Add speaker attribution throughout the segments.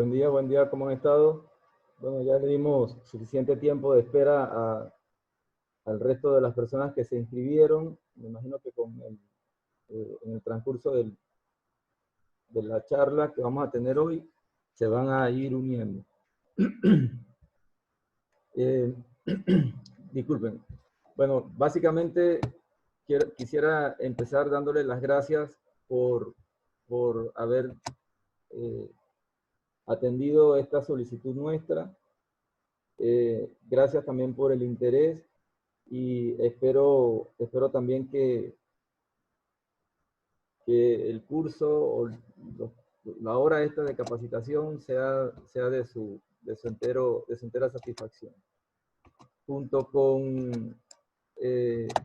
Speaker 1: buen día, ¿cómo han estado? Bueno, ya le dimos suficiente tiempo de espera al resto de las personas que se inscribieron. Me imagino que en el transcurso de la charla que vamos a tener hoy, se van a ir uniendo. Eh, disculpen. Bueno, básicamente quisiera empezar dándole las gracias por haber atendido esta solicitud nuestra. Gracias también por el interés y espero también que el curso o la hora esta de capacitación sea de su entera satisfacción. Junto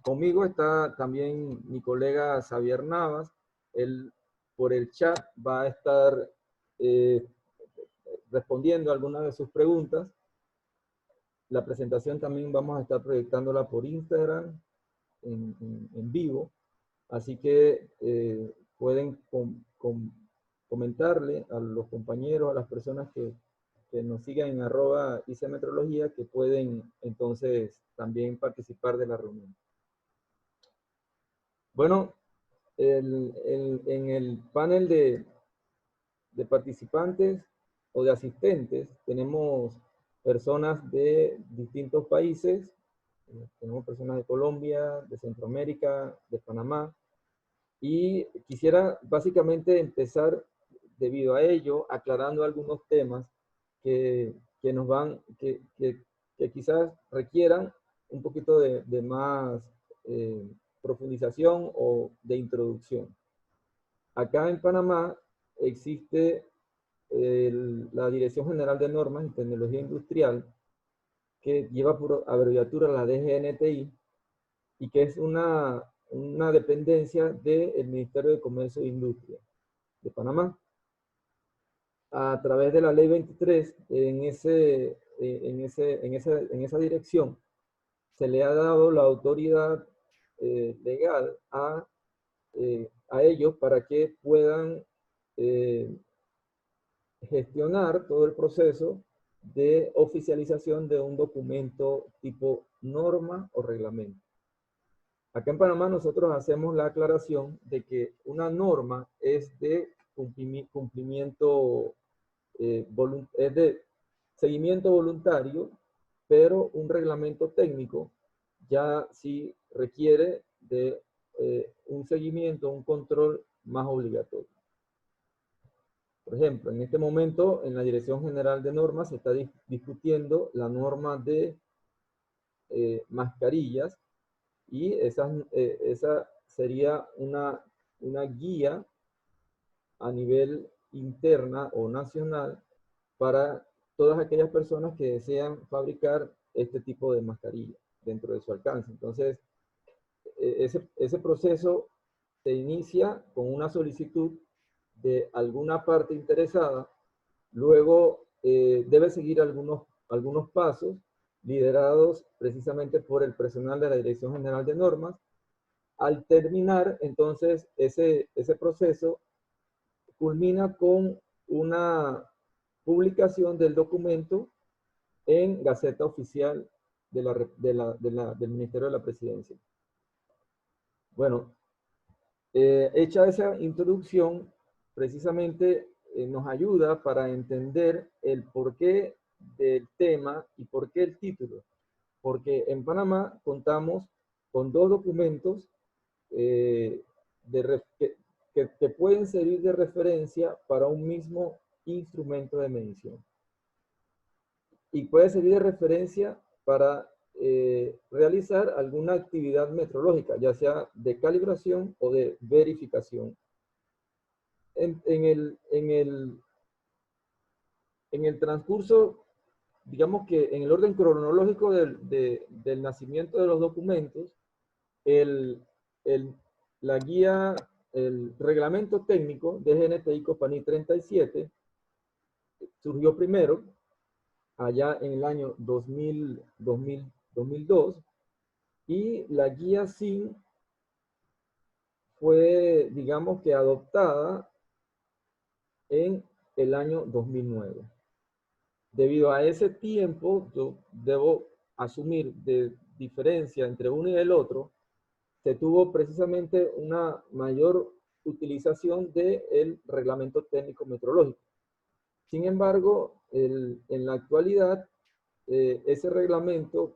Speaker 1: conmigo está también mi colega Xavier Navas. Él por el chat va a estar respondiendo algunas de sus preguntas. La presentación también vamos a estar proyectándola por Instagram en vivo, así que pueden comentarle a los compañeros, a las personas que nos sigan en @ICmetrología, que pueden entonces también participar de la reunión. Bueno, en el panel de participantes o de asistentes tenemos personas de distintos países. Tenemos personas de Colombia, de Centroamérica, de Panamá, y quisiera básicamente empezar, debido a ello, aclarando algunos temas que nos van, que quizás requieran un poquito de más profundización o de introducción. Acá en Panamá existe la Dirección General de Normas y Tecnología Industrial, que lleva por abreviatura la DGNTI, y que es una dependencia del Ministerio de Comercio e Industria de Panamá. A través de la Ley 23, en esa dirección, se le ha dado la autoridad legal a ellos para que puedan gestionar todo el proceso de oficialización de un documento tipo norma o reglamento. Acá en Panamá nosotros hacemos la aclaración de que una norma es de cumplimiento, es de seguimiento voluntario, pero un reglamento técnico ya sí requiere de un seguimiento, un control más obligatorio. Por ejemplo, en este momento en la Dirección General de Normas se está discutiendo la norma de mascarillas, y esa sería una guía a nivel interna o nacional para todas aquellas personas que desean fabricar este tipo de mascarilla dentro de su alcance. Entonces, ese proceso se inicia con una solicitud de alguna parte interesada, luego debe seguir algunos pasos liderados precisamente por el personal de la Dirección General de Normas. Al terminar, entonces, ese proceso culmina con una publicación del documento en Gaceta Oficial del Ministerio de la Presidencia. Bueno, hecha esa introducción, precisamente nos ayuda para entender el porqué del tema y por qué el título. Porque en Panamá contamos con dos documentos que pueden servir de referencia para un mismo instrumento de medición. Y puede servir de referencia para realizar alguna actividad metrológica, ya sea de calibración o de verificación. En el transcurso, digamos que en el orden cronológico del nacimiento de los documentos, la guía, el reglamento técnico de GNTI Copaní 37 surgió primero, allá en el año 2002, y la guía SIN fue, digamos que adoptada en el año 2009. Debido a ese tiempo, yo debo asumir de diferencia entre uno y el otro, se tuvo precisamente una mayor utilización del reglamento técnico metrológico. Sin embargo, en la actualidad, ese reglamento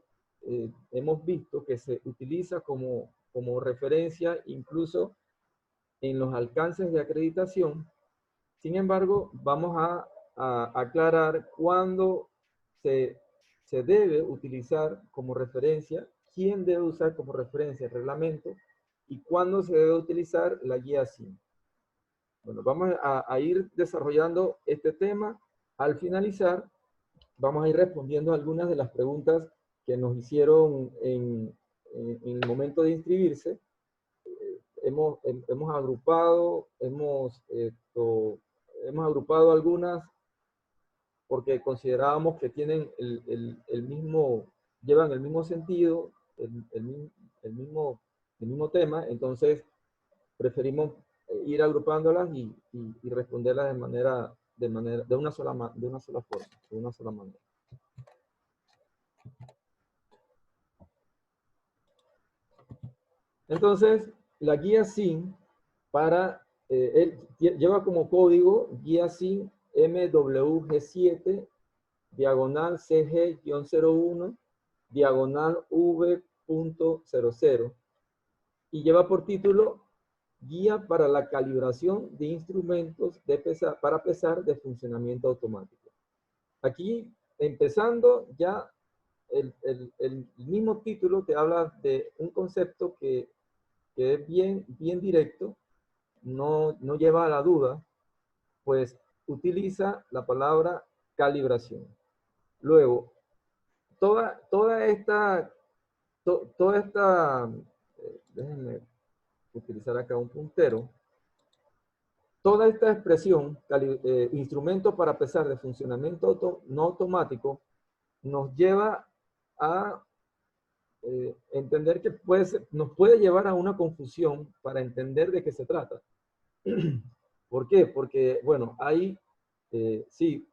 Speaker 1: hemos visto que se utiliza como referencia incluso en los alcances de acreditación. Sin embargo, vamos a aclarar cuándo se debe utilizar como referencia, quién debe usar como referencia el reglamento y cuándo se debe utilizar la guía SIN. Bueno, vamos a ir desarrollando este tema. Al finalizar, vamos a ir respondiendo algunas de las preguntas que nos hicieron en el momento de inscribirse. Hemos agrupado algunas porque considerábamos que tienen llevan el mismo sentido, el mismo tema, entonces preferimos ir agrupándolas y responderlas de una sola forma, de una sola manera. Entonces, la guía SIN lleva como código guía SIN MWG7, diagonal CG-01, diagonal V.00, y lleva por título Guía para la calibración de instrumentos para pesar de funcionamiento automático. Aquí, empezando, ya el mismo título te habla de un concepto que es bien directo, no lleva a la duda, pues utiliza la palabra calibración. Luego, toda esta, déjenme utilizar acá un puntero, toda esta expresión, instrumento para pesar de funcionamiento no automático, nos lleva a entender que nos puede llevar a una confusión para entender de qué se trata. ¿Por qué? Porque, bueno, hay, sí,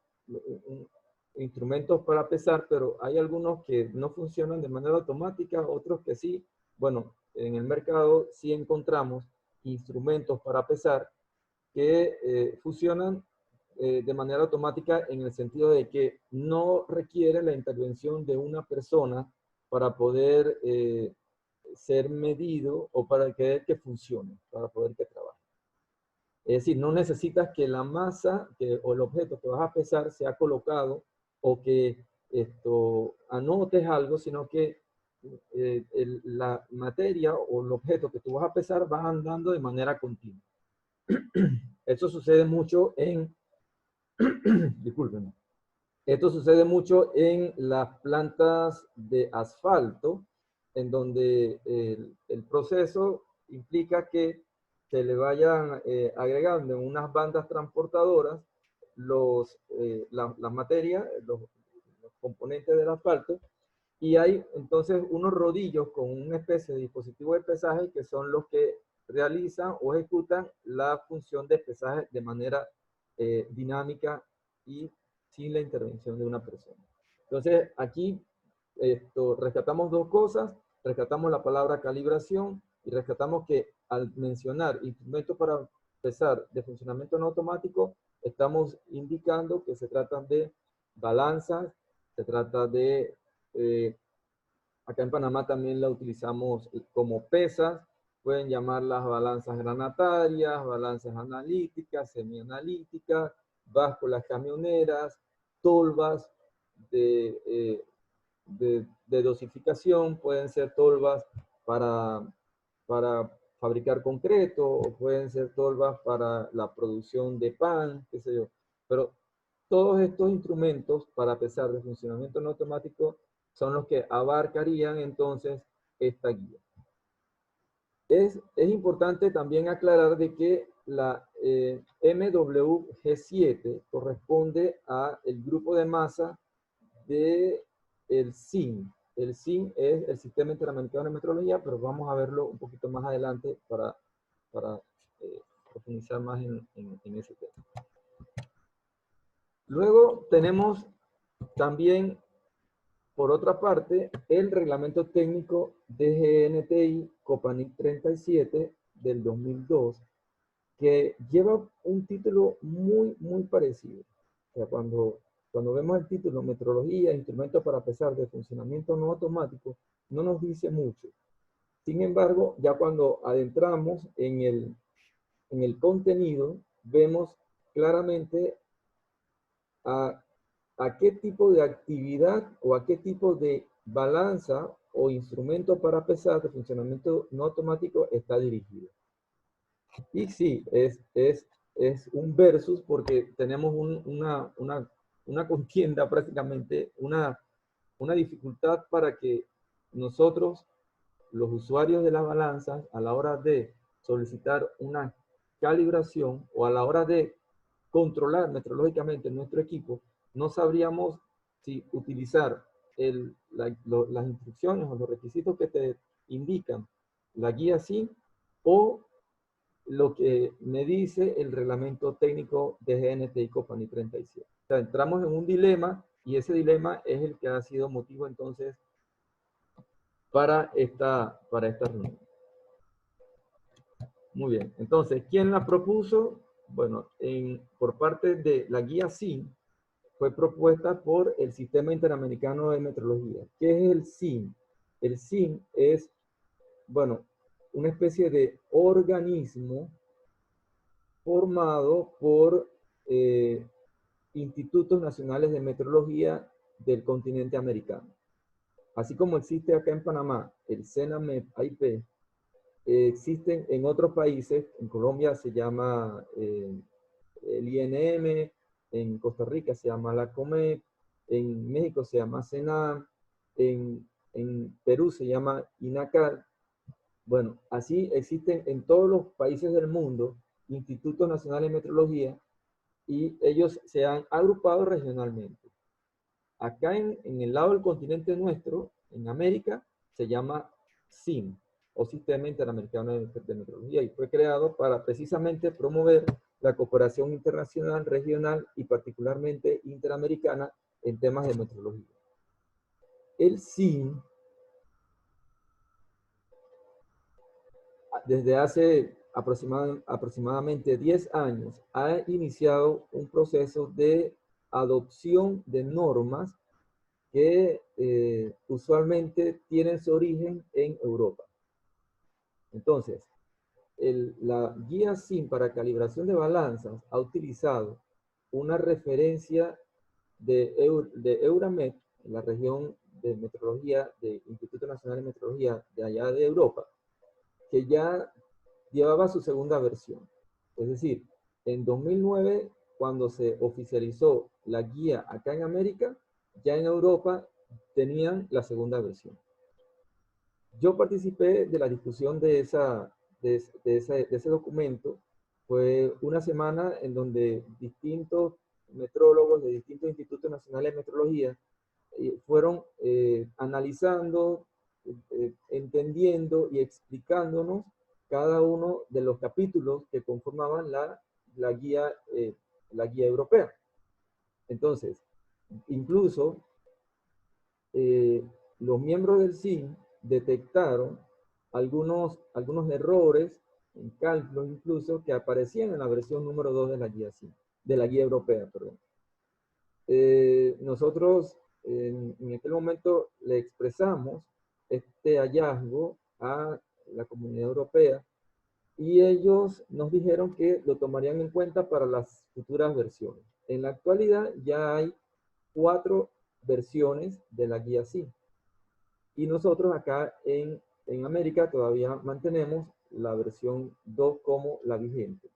Speaker 1: instrumentos para pesar, pero hay algunos que no funcionan de manera automática, otros que sí. Bueno, en el mercado sí encontramos instrumentos para pesar que funcionan de manera automática en el sentido de que no requiere la intervención de una persona para poder ser medido o para que funcione, para poder que trabaje. Es decir, no necesitas que la masa o el objeto que vas a pesar sea colocado o que anotes algo, sino que la materia o el objeto que tú vas a pesar vas andando de manera continua. Eso sucede mucho discúlpenme. Esto sucede mucho en las plantas de asfalto, en donde el proceso implica que se le vayan agregando en unas bandas transportadoras las materias, los componentes del asfalto, y hay entonces unos rodillos con una especie de dispositivo de pesaje que son los que realizan o ejecutan la función de pesaje de manera dinámica y sin la intervención de una persona. Entonces, aquí rescatamos dos cosas, rescatamos la palabra calibración y rescatamos que al mencionar instrumentos para pesar de funcionamiento no automático, estamos indicando que se trata de balanzas, se trata de, acá en Panamá también la utilizamos como pesas, pueden llamarlas balanzas granatarias, balanzas analíticas, semianalíticas, básculas camioneras, tolvas de dosificación, pueden ser tolvas para fabricar concreto, o pueden ser tolvas para la producción de pan, qué sé yo. Pero todos estos instrumentos para pesar de funcionamiento no automático son los que abarcarían entonces esta guía. Es importante también aclarar de que la MWG7 corresponde a el grupo de masa del SIN. El SIN es el Sistema Interamericano de Metrología, pero vamos a verlo un poquito más adelante para profundizar más en ese tema. Luego tenemos también, por otra parte, el reglamento técnico DGNTI Copanic 37 del 2002, que lleva un título muy parecido. O sea, cuando vemos el título Metrología, instrumentos para pesar de funcionamiento no automático, no nos dice mucho. Sin embargo, ya cuando adentramos en el contenido, vemos claramente a qué tipo de actividad o a qué tipo de balanza o instrumento para pesar de funcionamiento no automático está dirigido. Y sí, es un versus porque tenemos una contienda prácticamente, una dificultad para que nosotros, los usuarios de las balanzas, a la hora de solicitar una calibración o a la hora de controlar metrológicamente nuestro equipo, no sabríamos si utilizar las instrucciones o los requisitos que te indican la guía SIN o lo que me dice el reglamento técnico de GNTI Copani 37. O sea, entramos en un dilema y ese dilema es el que ha sido motivo entonces para esta reunión. Muy bien, entonces, ¿quién la propuso? Bueno, por parte de la guía SIN, fue propuesta por el Sistema Interamericano de Metrología. ¿Qué es el SIN? El SIN es, bueno, una especie de organismo formado por institutos nacionales de metrología del continente americano. Así como existe acá en Panamá el CENAMEP-IP, existen en otros países, en Colombia se llama el INM, en Costa Rica se llama la COMEP, en México se llama CENAM, en Perú se llama INACAR. Bueno, así existen en todos los países del mundo institutos nacionales de metrología y ellos se han agrupado regionalmente. Acá en el lado del continente nuestro, en América, se llama SIM, o Sistema Interamericano de Metrología, y fue creado para precisamente promover la cooperación internacional, regional y particularmente interamericana en temas de metrología. El SIM, desde hace aproximadamente 10 años, ha iniciado un proceso de adopción de normas que usualmente tienen su origen en Europa. Entonces, la guía SIM para calibración de balanzas ha utilizado una referencia de Euramet, la región de metrología del Instituto Nacional de Metrología de allá de Europa, que ya llevaba su segunda versión. Es decir, en 2009, cuando se oficializó la guía acá en América, ya en Europa tenían la segunda versión. Yo participé de la discusión de ese documento. Fue una semana en donde distintos metrólogos de distintos institutos nacionales de metrología fueron analizando, entendiendo y explicándonos cada uno de los capítulos que conformaban la guía europea. Entonces, incluso los miembros del SIN detectaron algunos errores en cálculos incluso que aparecían en la versión número 2 de la guía SIN, de la guía europea, perdón. Nosotros en aquel momento le expresamos este hallazgo a la Comunidad Europea y ellos nos dijeron que lo tomarían en cuenta para las futuras versiones. En la actualidad ya hay 4 versiones de la guía SIN. Y nosotros acá en América todavía mantenemos la versión 2 como la vigente.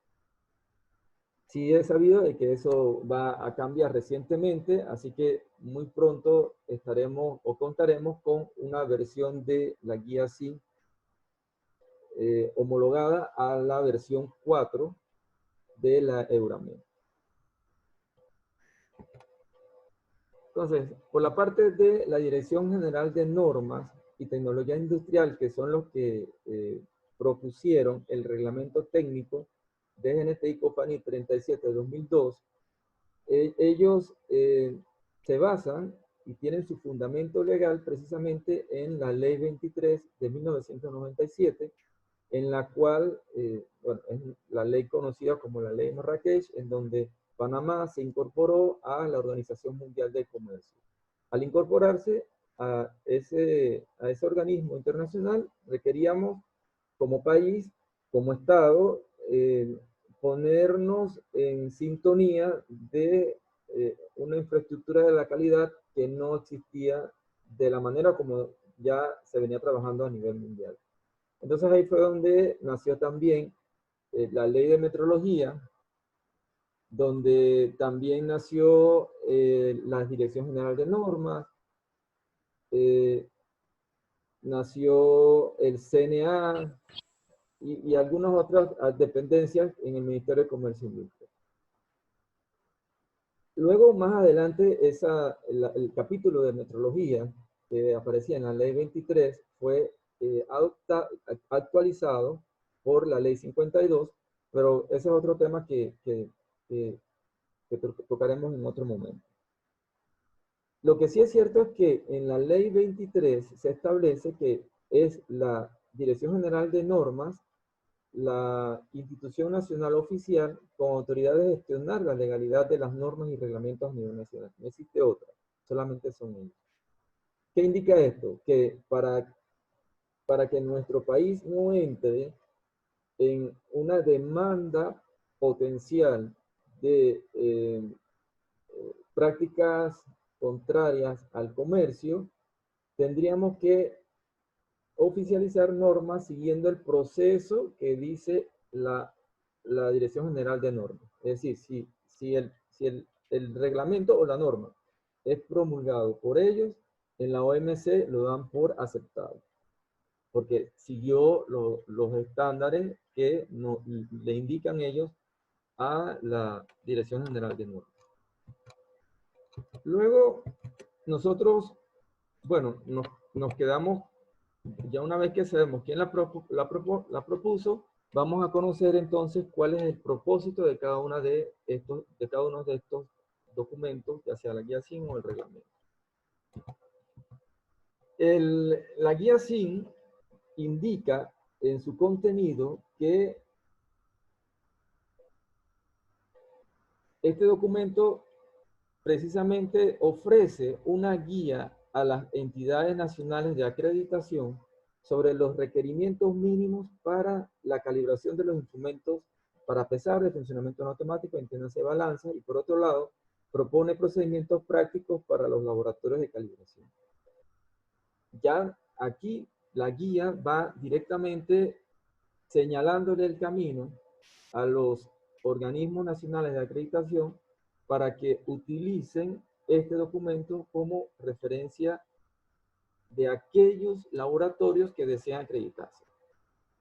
Speaker 1: Sí he sabido de que eso va a cambiar recientemente, así que muy pronto estaremos o contaremos con una versión de la guía SIN homologada a la versión 4 de la Euramet. Entonces, por la parte de la Dirección General de Normas y Tecnología Industrial, que son los que propusieron el reglamento técnico de GNTI Copani 37 de 2002, ellos se basan y tienen su fundamento legal precisamente en la Ley 23 de 1997, en la cual, bueno, es la ley conocida como la Ley Marrakech, en donde Panamá se incorporó a la Organización Mundial del Comercio. Al incorporarse a ese organismo internacional, requeríamos como país, como Estado, ponernos en sintonía de una infraestructura de la calidad que no existía de la manera como ya se venía trabajando a nivel mundial. Entonces ahí fue donde nació también la ley de metrología, donde también nació la Dirección General de Normas, nació el CNA y algunas otras dependencias en el Ministerio de Comercio e Industria. Luego, más adelante, el capítulo de metrología que aparecía en la Ley 23 fue actualizado por la Ley 52, pero ese es otro tema que tocaremos en otro momento. Lo que sí es cierto es que en la Ley 23 se establece que es la Dirección General de Normas la institución nacional oficial con autoridad de gestionar la legalidad de las normas y reglamentos a nivel nacional. No existe otra, solamente son ellos. ¿Qué indica esto? Que para que nuestro país no entre en una demanda potencial de prácticas contrarias al comercio, tendríamos que oficializar normas siguiendo el proceso que dice la Dirección General de Normas. Es decir, si el reglamento o la norma es promulgado por ellos, en la OMC lo dan por aceptado, porque siguió los estándares que le indican ellos a la Dirección General de Normas. Luego, nosotros, bueno, nos quedamos, ya una vez que sabemos quién la propuso, vamos a conocer entonces cuál es el propósito de cada uno de estos documentos, ya sea la guía SIN o el reglamento. La guía SIN indica en su contenido que este documento precisamente ofrece una guía a las entidades nacionales de acreditación sobre los requerimientos mínimos para la calibración de los instrumentos para pesar de funcionamiento no automático, entiéndase balanza, y por otro lado, propone procedimientos prácticos para los laboratorios de calibración. Ya aquí la guía va directamente señalándole el camino a los organismos nacionales de acreditación para que utilicen este documento como referencia de aquellos laboratorios que desean acreditarse.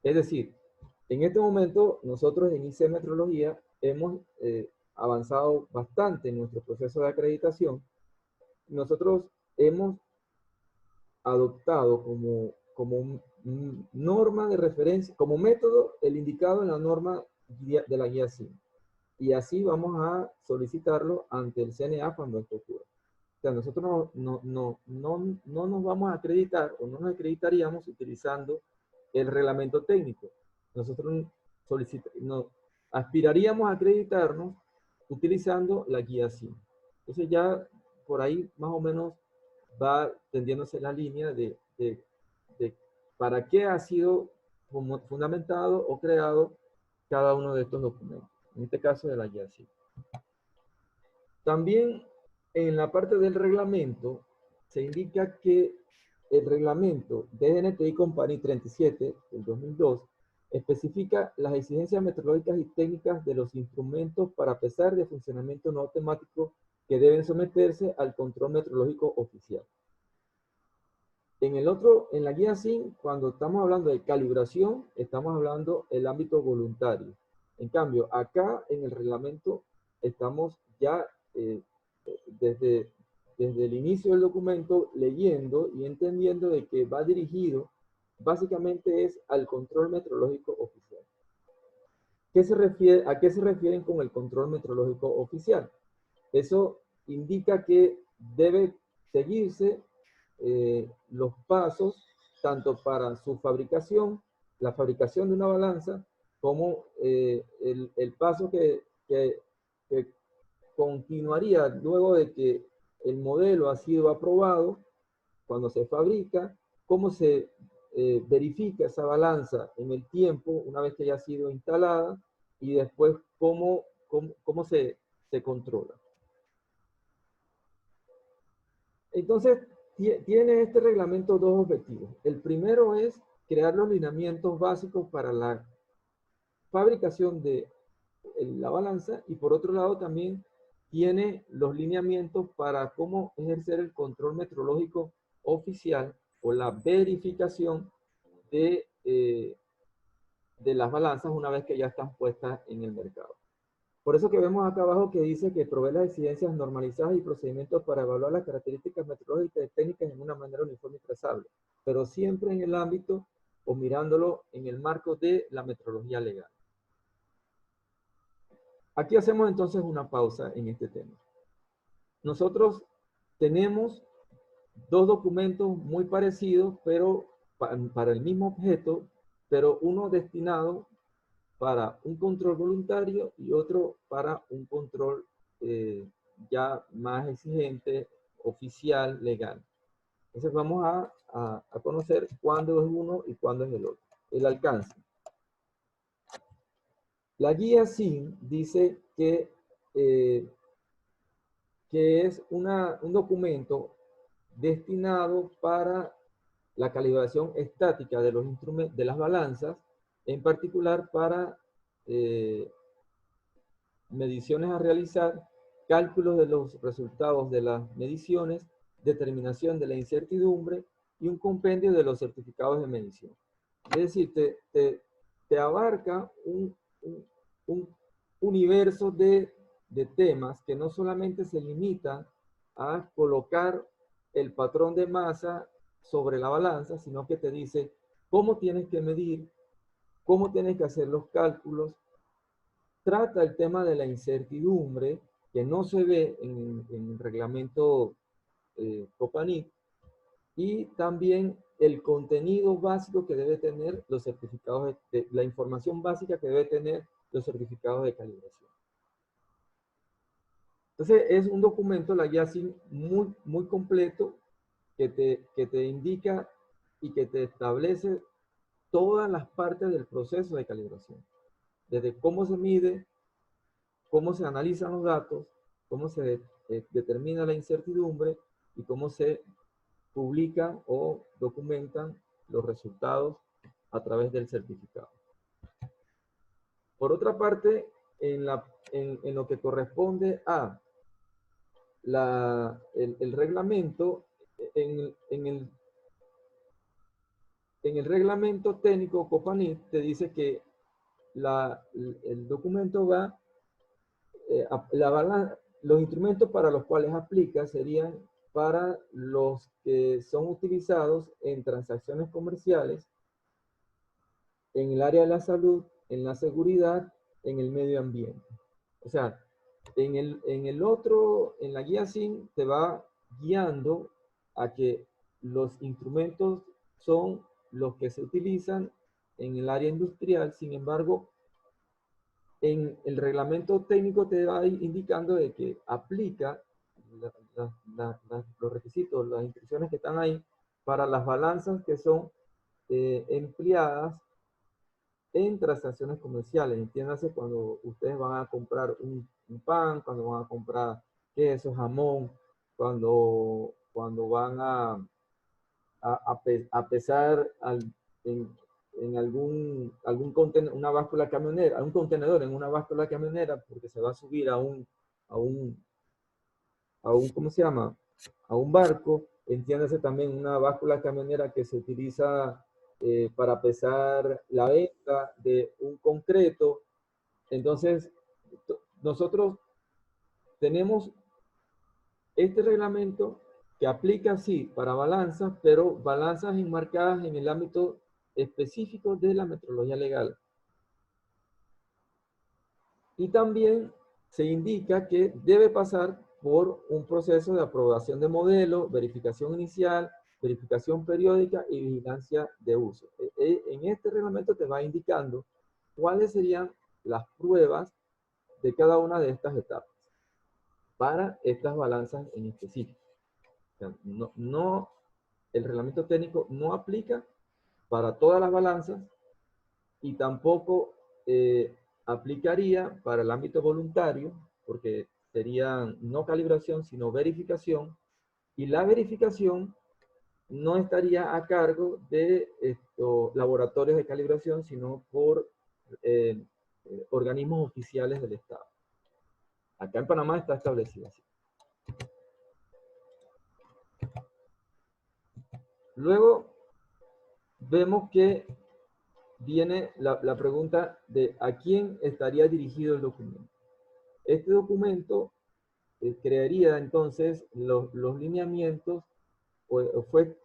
Speaker 1: Es decir, en este momento nosotros en IC Metrología hemos avanzado bastante en nuestro proceso de acreditación. Nosotros hemos adoptado como norma de referencia, como método, el indicado en la norma de la guía SIN. Y así vamos a solicitarlo ante el CNA cuando esto ocurra. O sea, nosotros no nos vamos a acreditar o no nos acreditaríamos utilizando el reglamento técnico. Nosotros aspiraríamos a acreditarnos utilizando la guía SIN. Entonces ya por ahí más o menos va tendiéndose la línea de para qué ha sido fundamentado o creado cada uno de estos documentos. En este caso de la guía SIN. También en la parte del reglamento se indica que el reglamento DGNTI Company 37 del 2002 especifica las exigencias metrológicas y técnicas de los instrumentos para pesar de funcionamiento no automático que deben someterse al control metrológico oficial. En la guía SIN, cuando estamos hablando de calibración, estamos hablando del ámbito voluntario. En cambio, acá en el reglamento estamos ya desde el inicio del documento leyendo y entendiendo de que va dirigido, básicamente es al control metrológico oficial. ¿A qué se refieren con el control metrológico oficial? Eso indica que debe seguirse los pasos tanto para su fabricación, la fabricación de una balanza, como el paso que continuaría luego de que el modelo ha sido aprobado, cuando se fabrica, cómo se verifica esa balanza en el tiempo, una vez que ya ha sido instalada, y después cómo se controla. Entonces, tiene este reglamento dos objetivos. El primero es crear los lineamientos básicos para la fabricación de la balanza, y por otro lado también tiene los lineamientos para cómo ejercer el control metrológico oficial o la verificación de las balanzas una vez que ya están puestas en el mercado. Por eso que vemos acá abajo que dice que provee las exigencias normalizadas y procedimientos para evaluar las características metrológicas y técnicas en una manera uniforme y trazable, pero siempre en el ámbito o mirándolo en el marco de la metrología legal. Aquí hacemos entonces una pausa en este tema. Nosotros tenemos dos documentos muy parecidos, pero para el mismo objeto, pero uno destinado para un control voluntario y otro para un control ya más exigente, oficial, legal. Entonces vamos a conocer cuándo es uno y cuándo es el otro. El alcance. La guía SIN dice que es un documento destinado para la calibración estática de los instrumentos, de las balanzas, en particular para mediciones a realizar, cálculos de los resultados de las mediciones, determinación de la incertidumbre y un compendio de los certificados de medición. Es decir, te abarca un universo de temas que no solamente se limitan a colocar el patrón de masa sobre la balanza, sino que te dice cómo tienes que medir, cómo tienes que hacer los cálculos. Trata el tema de la incertidumbre, que no se ve en el reglamento Copanit, y también el contenido básico que debe tener los certificados, la información básica que debe tener los certificados de calibración. Entonces es un documento, la guía SIN, muy, muy completo, que te indica y que te establece todas las partes del proceso de calibración. Desde cómo se mide, cómo se analizan los datos, cómo se determina la incertidumbre y cómo se publican o documentan los resultados a través del certificado. Por otra parte, en lo que corresponde a el reglamento, en el reglamento técnico Copanit te dice que el documento va, los instrumentos para los cuales aplica serían para los que son utilizados en transacciones comerciales, en el área de la salud, en la seguridad, en el medio ambiente. O sea, en la guía SIN te va guiando a que los instrumentos son los que se utilizan en el área industrial. Sin embargo, en el reglamento técnico te va indicando de que aplica los requisitos, las instrucciones que están ahí para las balanzas que son empleadas en transacciones comerciales. Entiéndase cuando ustedes van a comprar un pan, cuando van a comprar queso, jamón, cuando van a pesar en algún contenedor, una báscula camionera, un contenedor en una báscula camionera, porque se va a subir a un ¿cómo se llama? A un barco. Entiéndase también una báscula camionera que se utiliza para pesar la venta de un concreto. Entonces, nosotros tenemos este reglamento que aplica, sí, para balanzas, pero balanzas enmarcadas en el ámbito específico de la metrología legal. Y también se indica que debe pasar por un proceso de aprobación de modelo, verificación inicial, verificación periódica y vigilancia de uso. En este reglamento te va indicando cuáles serían las pruebas de cada una de estas etapas para estas balanzas en específico. O sea, el reglamento técnico no aplica para todas las balanzas y tampoco aplicaría para el ámbito voluntario, porque sería no calibración, sino verificación, y la verificación no estaría a cargo de estos laboratorios de calibración, sino por organismos oficiales del Estado. Acá en Panamá está establecido así. Luego vemos que viene la pregunta de a quién estaría dirigido el documento. Este documento crearía entonces los lineamientos, fue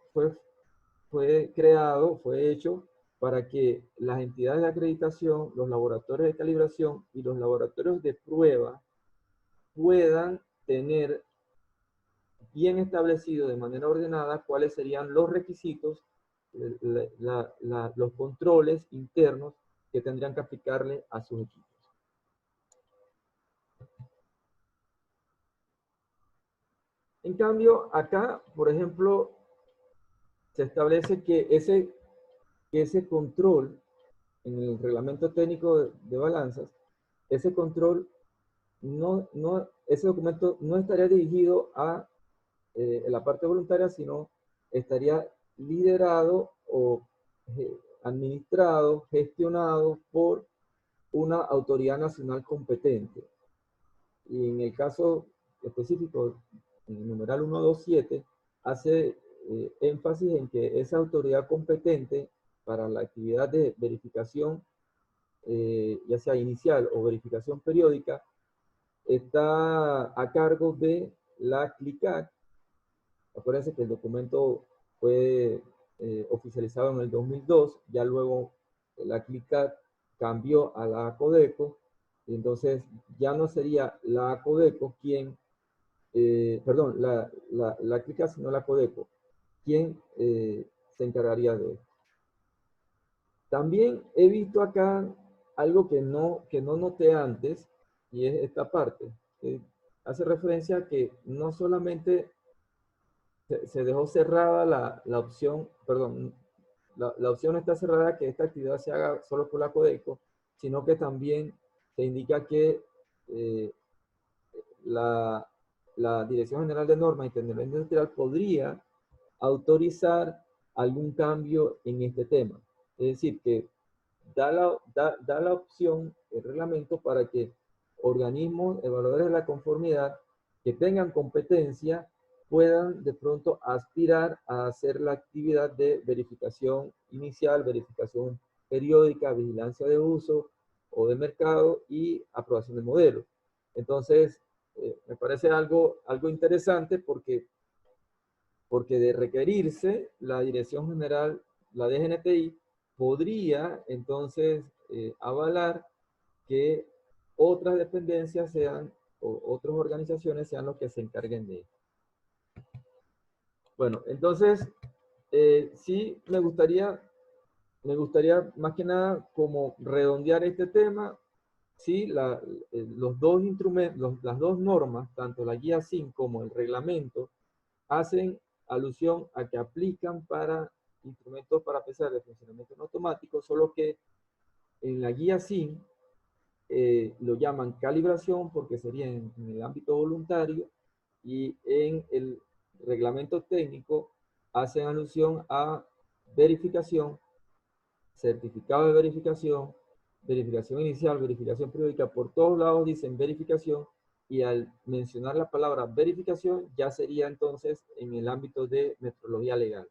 Speaker 1: creado, fue hecho para que las entidades de acreditación, los laboratorios de calibración y los laboratorios de prueba puedan tener bien establecido de manera ordenada cuáles serían los requisitos, los controles internos que tendrían que aplicarle a sus equipos. En cambio, acá, por ejemplo, se establece que ese control en el reglamento técnico de balanzas, ese control, ese documento no estaría dirigido a la parte voluntaria, sino estaría liderado o administrado, gestionado por una autoridad nacional competente. Y en el caso específico, en el numeral 127, hace énfasis en que esa autoridad competente para la actividad de verificación, ya sea inicial o verificación periódica, está a cargo de la CLICAC. Acuérdense que el documento fue oficializado en el 2002, ya luego la CLICAC cambió a la ACODECO, y entonces ya no sería la ACODECO quien, perdón, la CLICAC, sino la ACODECO, quien se encargaría de esto. También he visto acá algo que no noté antes, y es esta parte. Hace referencia a que no solamente se dejó cerrada la opción, perdón, la opción está cerrada que esta actividad se haga solo por la CODECO, sino que también se indica que la Dirección General de Normas y Tecnología Industrial podría autorizar algún cambio en este tema. Es decir, que da la opción, el reglamento, para que organismos evaluadores de la conformidad que tengan competencia puedan de pronto aspirar a hacer la actividad de verificación inicial, verificación periódica, vigilancia de uso o de mercado y aprobación de modelo. Entonces, me parece algo interesante porque de requerirse, la Dirección General, la DGNTI, podría entonces avalar que otras dependencias o otras organizaciones sean los que se encarguen de esto. Bueno, entonces, sí me gustaría más que nada como redondear este tema. Sí, los dos instrumentos, las dos normas, tanto la guía 5 como el reglamento, hacen alusión a que aplican para instrumentos para pesar de funcionamiento en automático, solo que en la guía SIN lo llaman calibración porque sería en el ámbito voluntario, y en el reglamento técnico hacen alusión a verificación, certificado de verificación, verificación inicial, verificación periódica. Por todos lados dicen verificación, y al mencionar la palabra verificación ya sería entonces en el ámbito de metrología legal.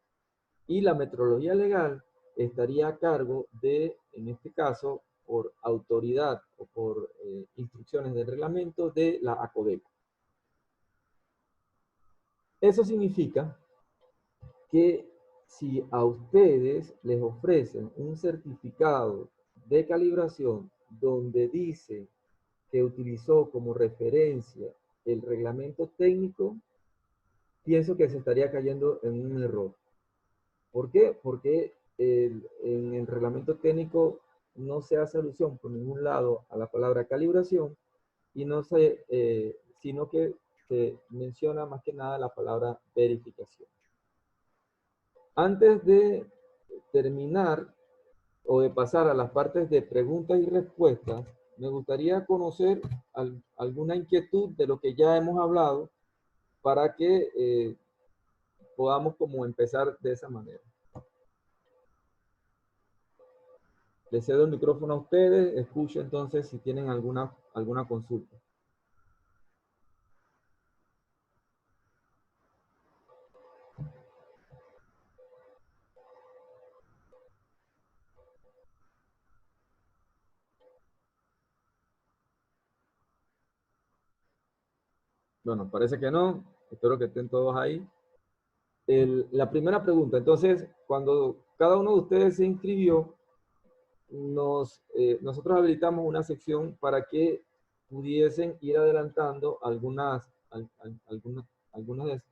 Speaker 1: Y la metrología legal estaría a cargo de, en este caso, por autoridad o por instrucciones del reglamento de la ACODECO. Eso significa que si a ustedes les ofrecen un certificado de calibración donde dice que utilizó como referencia el reglamento técnico, pienso que se estaría cayendo en un error. ¿Por qué? Porque en el reglamento técnico no se hace alusión por ningún lado a la palabra calibración y no se, sino que se menciona más que nada la palabra verificación. Antes de terminar o de pasar a las partes de preguntas y respuestas, me gustaría conocer alguna inquietud de lo que ya hemos hablado para que podamos como empezar de esa manera. Les cedo el micrófono a ustedes, escuchen entonces si tienen alguna consulta. Bueno, parece que no. Espero que estén todos ahí. La primera pregunta, entonces, cuando cada uno de ustedes se inscribió, nosotros habilitamos una sección para que pudiesen ir adelantando algunas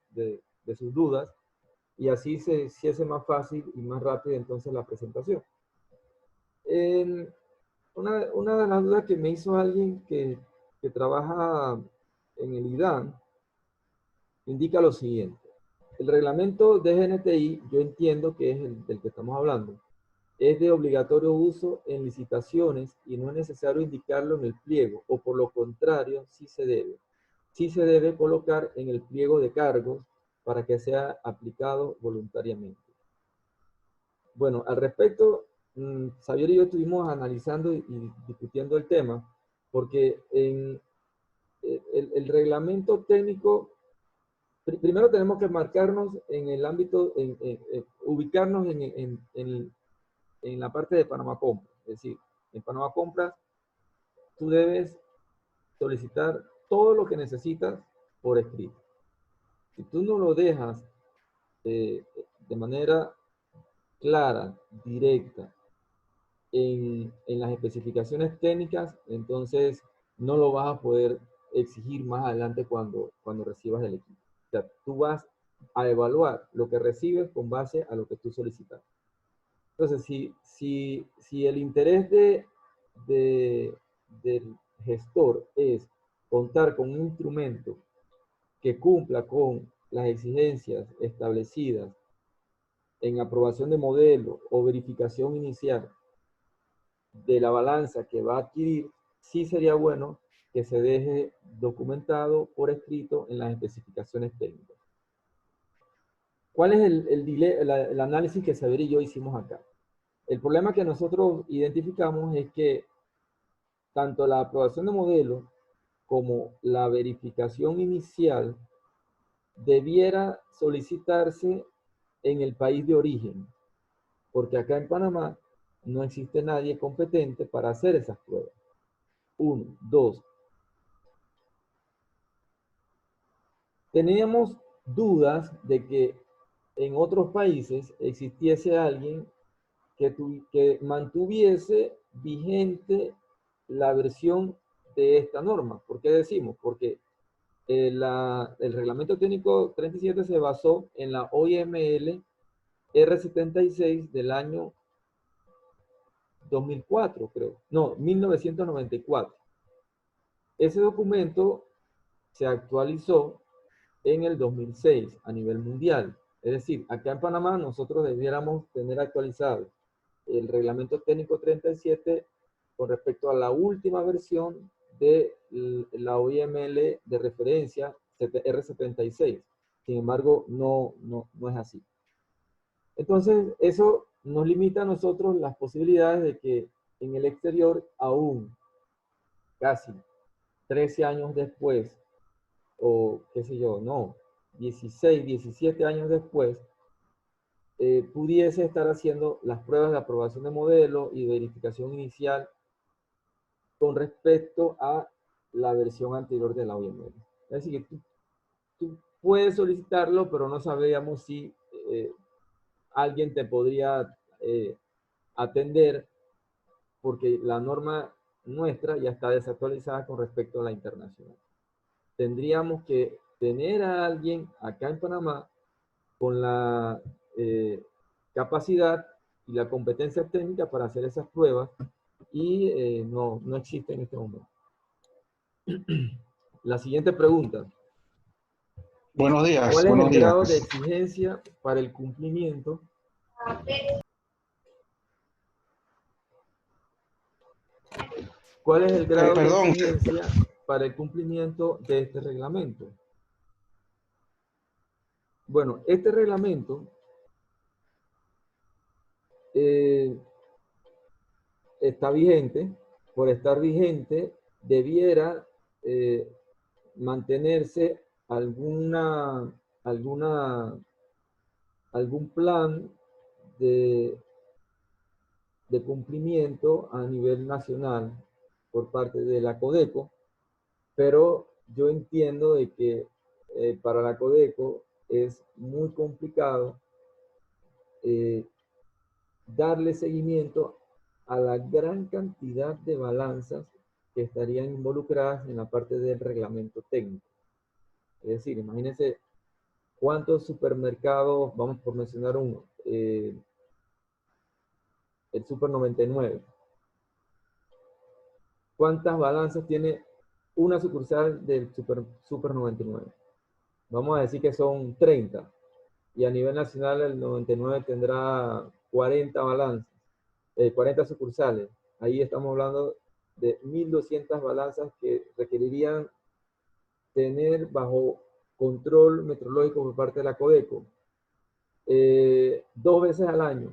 Speaker 1: de sus dudas y así se hace más fácil y más rápido entonces la presentación. Una de las dudas que me hizo alguien que trabaja en el IDAN indica lo siguiente. El reglamento de GNTI, yo entiendo que es el del que estamos hablando, es de obligatorio uso en licitaciones y no es necesario indicarlo en el pliego, o por lo contrario, sí se debe. Sí se debe colocar en el pliego de cargos para que sea aplicado voluntariamente. Bueno, al respecto, Xavier y yo estuvimos analizando y discutiendo el tema, porque en el reglamento técnico, primero tenemos que marcarnos en el ámbito, ubicarnos en la parte de Panamá Compras. Es decir, en Panamá Compras, tú debes solicitar todo lo que necesitas por escrito. Si tú no lo dejas de manera clara, directa, en las especificaciones técnicas, entonces no lo vas a poder exigir más adelante cuando recibas el equipo. O sea, tú vas a evaluar lo que recibes con base a lo que tú solicitas. Entonces, si el interés del gestor es contar con un instrumento que cumpla con las exigencias establecidas en aprobación de modelo o verificación inicial de la balanza que va a adquirir, sí sería bueno que se deje documentado por escrito en las especificaciones técnicas. ¿Cuál es el análisis que Xavier y yo hicimos acá? El problema que nosotros identificamos es que tanto la aprobación de modelo como la verificación inicial debiera solicitarse en el país de origen, porque acá en Panamá no existe nadie competente para hacer esas pruebas. Uno. Dos. Teníamos dudas de que en otros países existiese alguien que mantuviese vigente la versión de esta norma. ¿Por qué decimos? Porque el reglamento técnico 37 se basó en la OIML R76 del año 2004, creo. No, 1994. Ese documento se actualizó en el 2006 a nivel mundial. Es decir, acá en Panamá nosotros debiéramos tener actualizado el reglamento técnico 37 con respecto a la última versión de la OIML de referencia R76. Sin embargo, no es así. Entonces, eso nos limita a nosotros las posibilidades de que en el exterior, aún casi 13 años después, o qué sé yo, no, 16, 17 años después, pudiese estar haciendo las pruebas de aprobación de modelo y verificación inicial con respecto a la versión anterior de la OIML. Es decir, que tú puedes solicitarlo, pero no sabíamos si alguien te podría atender, porque la norma nuestra ya está desactualizada con respecto a la internacional. Tendríamos que tener a alguien acá en Panamá con la capacidad y la competencia técnica para hacer esas pruebas y no existe en este momento. La siguiente pregunta.
Speaker 2: Buenos días,
Speaker 1: ¿Cuál es el
Speaker 2: buenos días.
Speaker 1: grado de exigencia para el cumplimiento? ¿Cuál es el grado de
Speaker 2: Perdón,
Speaker 1: exigencia para el cumplimiento de este reglamento? Bueno, este reglamento está vigente. Por estar vigente, debiera mantenerse algún plan de cumplimiento a nivel nacional por parte de la Codeco, pero yo entiendo de que para la Codeco es muy complicado darle seguimiento a la gran cantidad de balanzas que estarían involucradas en la parte del reglamento técnico. Es decir, imagínense cuántos supermercados, vamos por mencionar uno, el Super 99. ¿Cuántas balanzas tiene una sucursal del Super 99? Vamos a decir que son 30. Y a nivel nacional el 99 tendrá 40 balanzas, 40 sucursales. Ahí estamos hablando de 1.200 balanzas que requerirían tener bajo control metrológico por parte de la Codeco. 2 veces al año,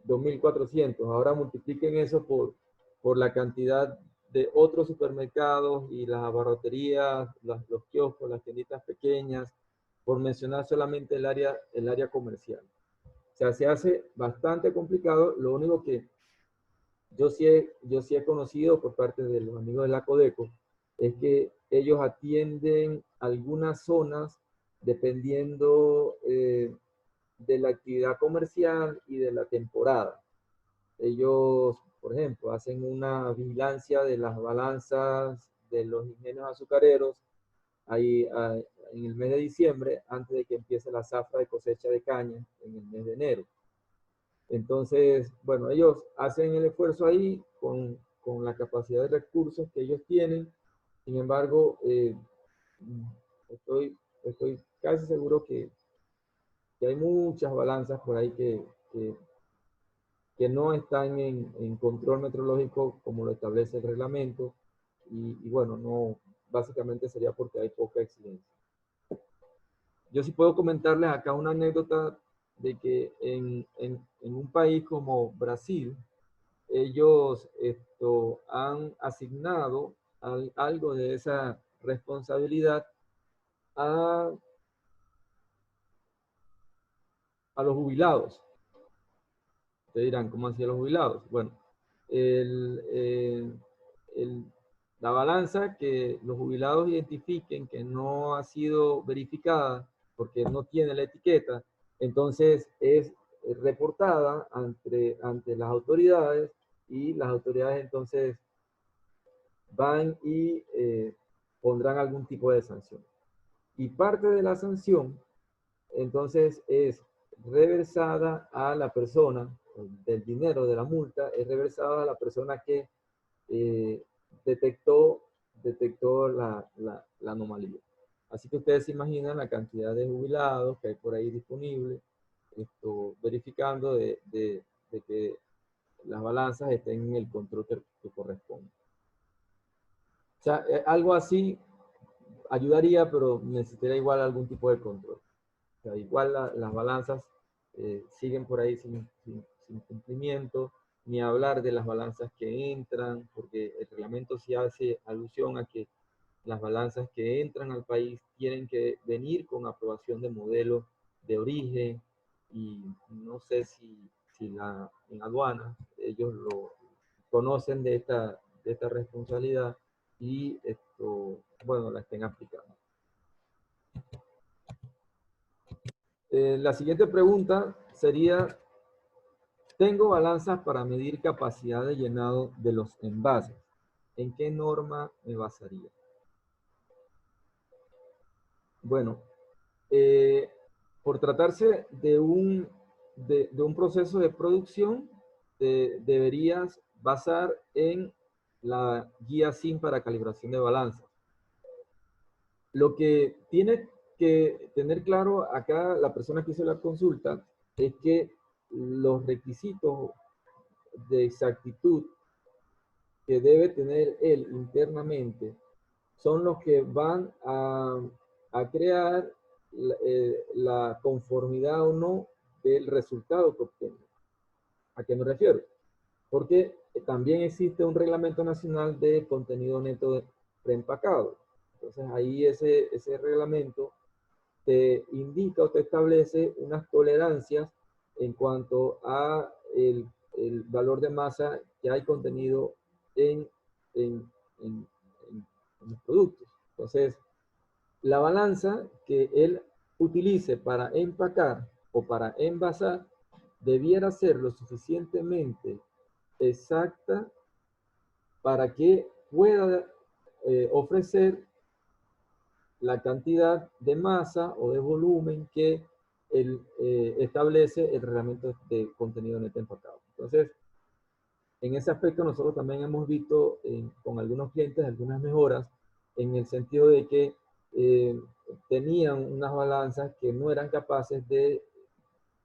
Speaker 1: 2.400. Ahora multipliquen eso por la cantidad de otros supermercados y las abarroterías, los kioscos, las tienditas pequeñas, por mencionar solamente el área comercial. O sea, se hace bastante complicado. Lo único que yo sí he conocido por parte de los amigos de la Codeco es que ellos atienden algunas zonas dependiendo de la actividad comercial y de la temporada. Ellos, por ejemplo, hacen una vigilancia de las balanzas de los ingenios azucareros ahí en el mes de diciembre, antes de que empiece la zafra de cosecha de caña en el mes de enero. Entonces, bueno, ellos hacen el esfuerzo ahí con la capacidad de recursos que ellos tienen. Sin embargo, estoy casi seguro que hay muchas balanzas por ahí que no están en control metrológico como lo establece el reglamento. Y bueno, no, básicamente sería porque hay poca exigencia. Yo sí puedo comentarles acá una anécdota de que en un país como Brasil, ellos han asignado algo de esa responsabilidad a los jubilados. Ustedes dirán, ¿cómo así a los jubilados? Bueno, la balanza que los jubilados identifiquen que no ha sido verificada porque no tiene la etiqueta, entonces es reportada ante las autoridades y las autoridades entonces van y pondrán algún tipo de sanción. Y parte de la sanción entonces es reversada a la persona, del dinero de la multa, es reversada a la persona que detectó la anomalía. Así que ustedes se imaginan la cantidad de jubilados que hay por ahí disponibles, verificando de que las balanzas estén en el control que corresponde. O sea, algo así ayudaría, pero necesitaría igual algún tipo de control. O sea, igual las balanzas siguen por ahí sin cumplimiento, ni hablar de las balanzas que entran, porque el reglamento sí hace alusión a que las balanzas que entran al país tienen que venir con aprobación de modelo de origen, y no sé si en aduanas ellos lo conocen de esta responsabilidad y bueno, la estén aplicando. La siguiente pregunta sería, tengo balanzas para medir capacidad de llenado de los envases. ¿En qué norma me basaría? Bueno, por tratarse de un proceso de producción, deberías basar en la guía SIN para calibración de balanzas. Lo que tiene que tener claro acá la persona que hizo la consulta es que los requisitos de exactitud que debe tener él internamente son los que van a crear la conformidad o no del resultado que obtenga. ¿A qué me refiero? Porque también existe un reglamento nacional de contenido neto preempacado. Entonces ahí ese reglamento te indica o te establece unas tolerancias en cuanto a el valor de masa que hay contenido en, en, en, en los productos. Entonces, la balanza que él utilice para empacar o para envasar debiera ser lo suficientemente exacta para que pueda ofrecer la cantidad de masa o de volumen que establece el reglamento de contenido neto empacado. Entonces, en ese aspecto nosotros también hemos visto con algunos clientes algunas mejoras en el sentido de que tenían unas balanzas que no eran capaces de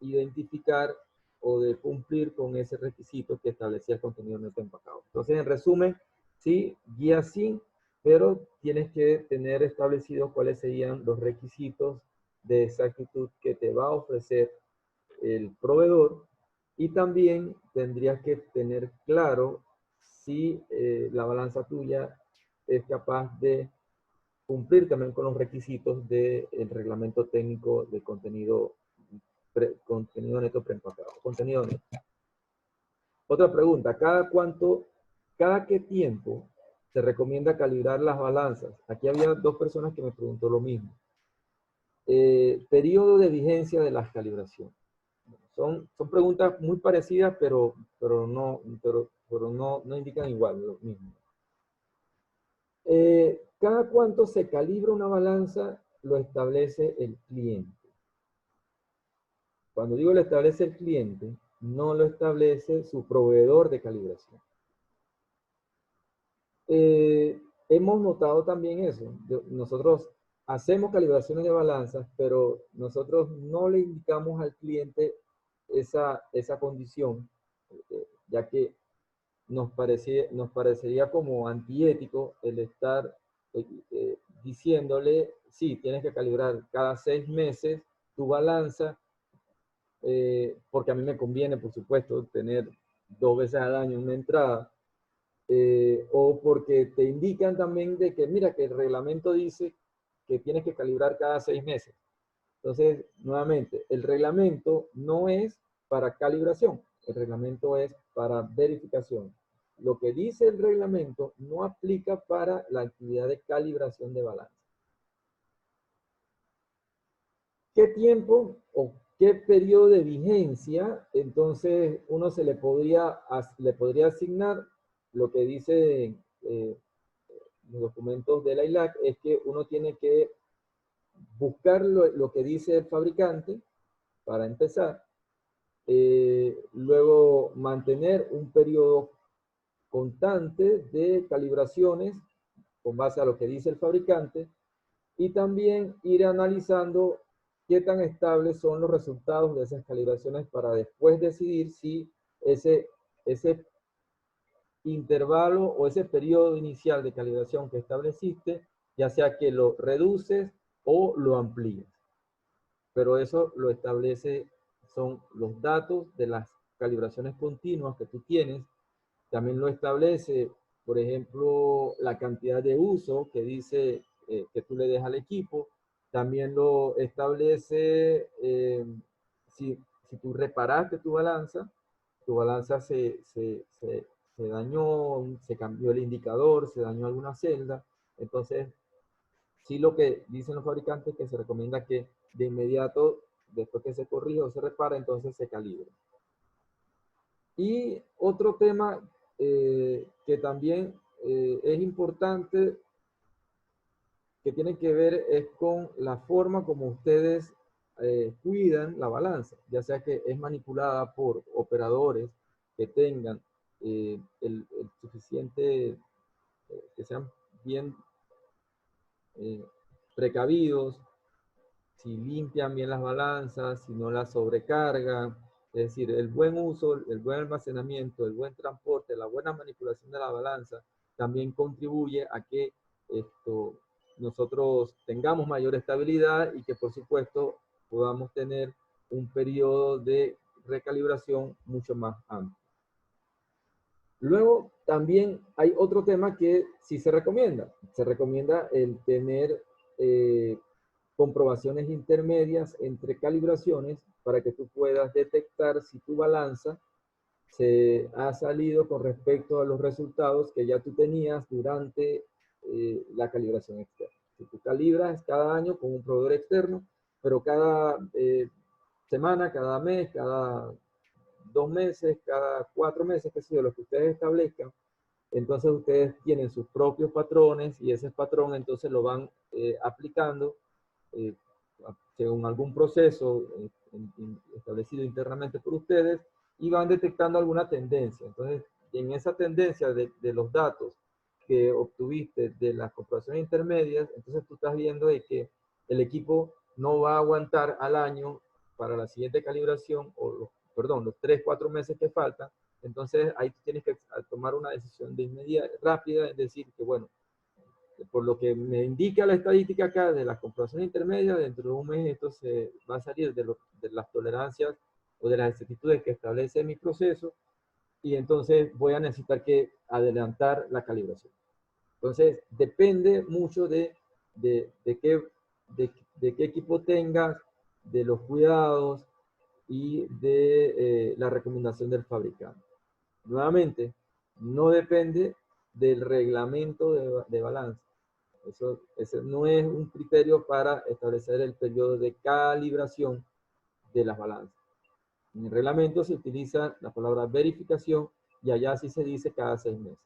Speaker 1: identificar o de cumplir con ese requisito que establecía el contenido neto empacado. Entonces, en resumen, sí, guía sí, pero tienes que tener establecidos cuáles serían los requisitos de exactitud que te va a ofrecer el proveedor, y también tendrías que tener claro si la balanza tuya es capaz de cumplir también con los requisitos del reglamento técnico de contenido neto preempacado. Contenido neto. Otra pregunta, cada qué tiempo se recomienda calibrar las balanzas? Aquí había dos personas que me preguntó lo mismo. Periodo de vigencia de las calibraciones. Son preguntas muy parecidas, pero no indican igual lo mismo. ¿Cada cuánto se calibra una balanza? Lo establece el cliente. Cuando digo lo establece el cliente, no lo establece su proveedor de calibración. Hemos notado también eso. Nosotros hacemos calibraciones de balanzas, pero nosotros no le indicamos al cliente esa condición, ya que nos parecería como antiético el estar diciéndole, sí, tienes que calibrar cada 6 meses tu balanza, porque a mí me conviene, por supuesto, tener 2 veces al año una entrada, o porque te indican también de que, mira, que el reglamento dice que tienes que calibrar cada 6 meses. Entonces, nuevamente, el reglamento no es para calibración, el reglamento es para verificación. Lo que dice el reglamento no aplica para la actividad de calibración de balanza. ¿Qué tiempo o qué periodo de vigencia? Entonces, uno le podría asignar lo que dice los documentos de la ILAC, es que uno tiene que buscar lo que dice el fabricante para empezar, luego mantener un periodo constante de calibraciones con base a lo que dice el fabricante, y también ir analizando qué tan estables son los resultados de esas calibraciones para después decidir si ese intervalo o ese periodo inicial de calibración que estableciste, ya sea que lo reduces o lo amplíes. Pero eso lo establece, son los datos de las calibraciones continuas que tú tienes. También lo establece, por ejemplo, la cantidad de uso que dice que tú le dejas al equipo. También lo establece si tú reparaste tu balanza se dañó, se cambió el indicador, se dañó alguna celda. Entonces, sí, lo que dicen los fabricantes es que se recomienda que de inmediato, después que se corrija o se repara, entonces se calibre. Y otro tema que también es importante, que tiene que ver es con la forma como ustedes cuidan la balanza, ya sea que es manipulada por operadores que tengan el suficiente, que sean bien precavidos, si limpian bien las balanzas, si no las sobrecargan. Es decir, el buen uso, el buen almacenamiento, el buen transporte, la buena manipulación de la balanza también contribuye a que nosotros tengamos mayor estabilidad y que por supuesto podamos tener un periodo de recalibración mucho más amplio. Luego también hay otro tema que sí se recomienda. Se recomienda el tener comprobaciones intermedias entre calibraciones para que tú puedas detectar si tu balanza se ha salido con respecto a los resultados que ya tú tenías durante la calibración externa. Si tú calibras cada año con un proveedor externo, pero cada semana, cada mes, cada 2 meses, cada 4 meses, que sea lo que ustedes establezcan, entonces ustedes tienen sus propios patrones y ese patrón entonces lo van aplicando eh, según algún proceso establecido internamente por ustedes y van detectando alguna tendencia. Entonces, en esa tendencia de los datos que obtuviste de las comprobaciones intermedias, entonces tú estás viendo de que el equipo no va a aguantar al año para la siguiente calibración, o perdón, los 3, 4 meses que faltan. Entonces ahí tienes que tomar una decisión de inmediata, rápida, es decir, que bueno, por lo que me indica la estadística acá de las comprobaciones intermedias, dentro de un mes esto se va a salir de las tolerancias o de las exactitudes que establece mi proceso, y entonces voy a necesitar que adelantar la calibración. Entonces, depende mucho de qué equipo tengas, de los cuidados y de la recomendación del fabricante. Nuevamente, no depende del reglamento de balance. Ese no es un criterio para establecer el periodo de calibración de las balanzas. En el reglamento se utiliza la palabra verificación y allá sí se dice cada 6 meses.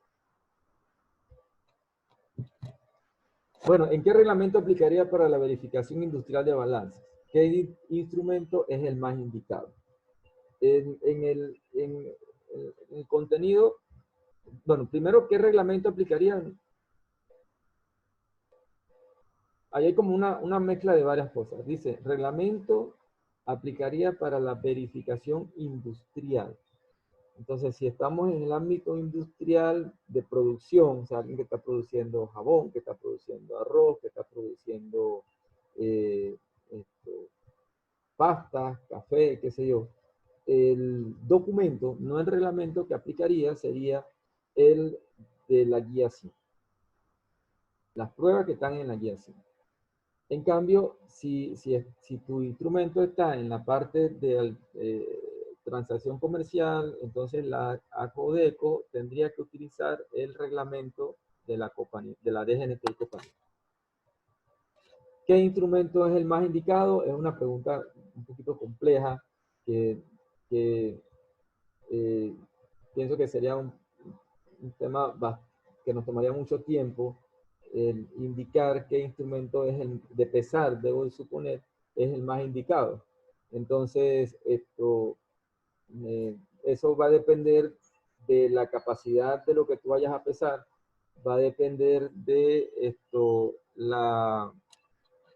Speaker 1: Bueno, ¿en qué reglamento aplicaría para la verificación industrial de balanzas? ¿Qué instrumento es el más indicado? En el contenido, bueno, primero, ¿qué reglamento aplicaría? Ahí hay como una mezcla de varias cosas. Dice, reglamento aplicaría para la verificación industrial. Entonces, si estamos en el ámbito industrial de producción, o sea, alguien que está produciendo jabón, que está produciendo arroz, que está produciendo pasta, café, qué sé yo, el documento, no el reglamento que aplicaría, sería el de la guía 5. Las pruebas que están en la guía 5. En cambio, si tu instrumento está en la parte de transacción comercial, entonces la ACODECO tendría que utilizar el reglamento de la DGNTI Copanía. ¿Qué instrumento es el más indicado? Es una pregunta un poquito compleja que pienso que sería un tema que nos tomaría mucho tiempo el indicar qué instrumento es de pesar, debo suponer, es el más indicado. Entonces, eso va a depender de la capacidad de lo que tú vayas a pesar, va a depender de la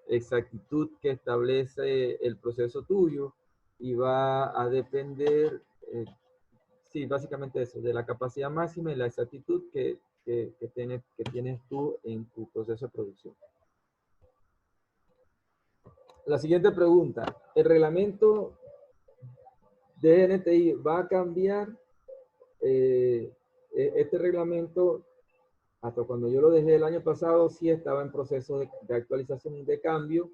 Speaker 1: exactitud que establece el proceso tuyo y va a depender, sí, básicamente eso, de la capacidad máxima y la exactitud que tienes tú en tu proceso de producción. La siguiente pregunta, ¿el reglamento de NTI va a cambiar? Este reglamento, hasta cuando yo lo dejé el año pasado, sí estaba en proceso de actualización y de cambio.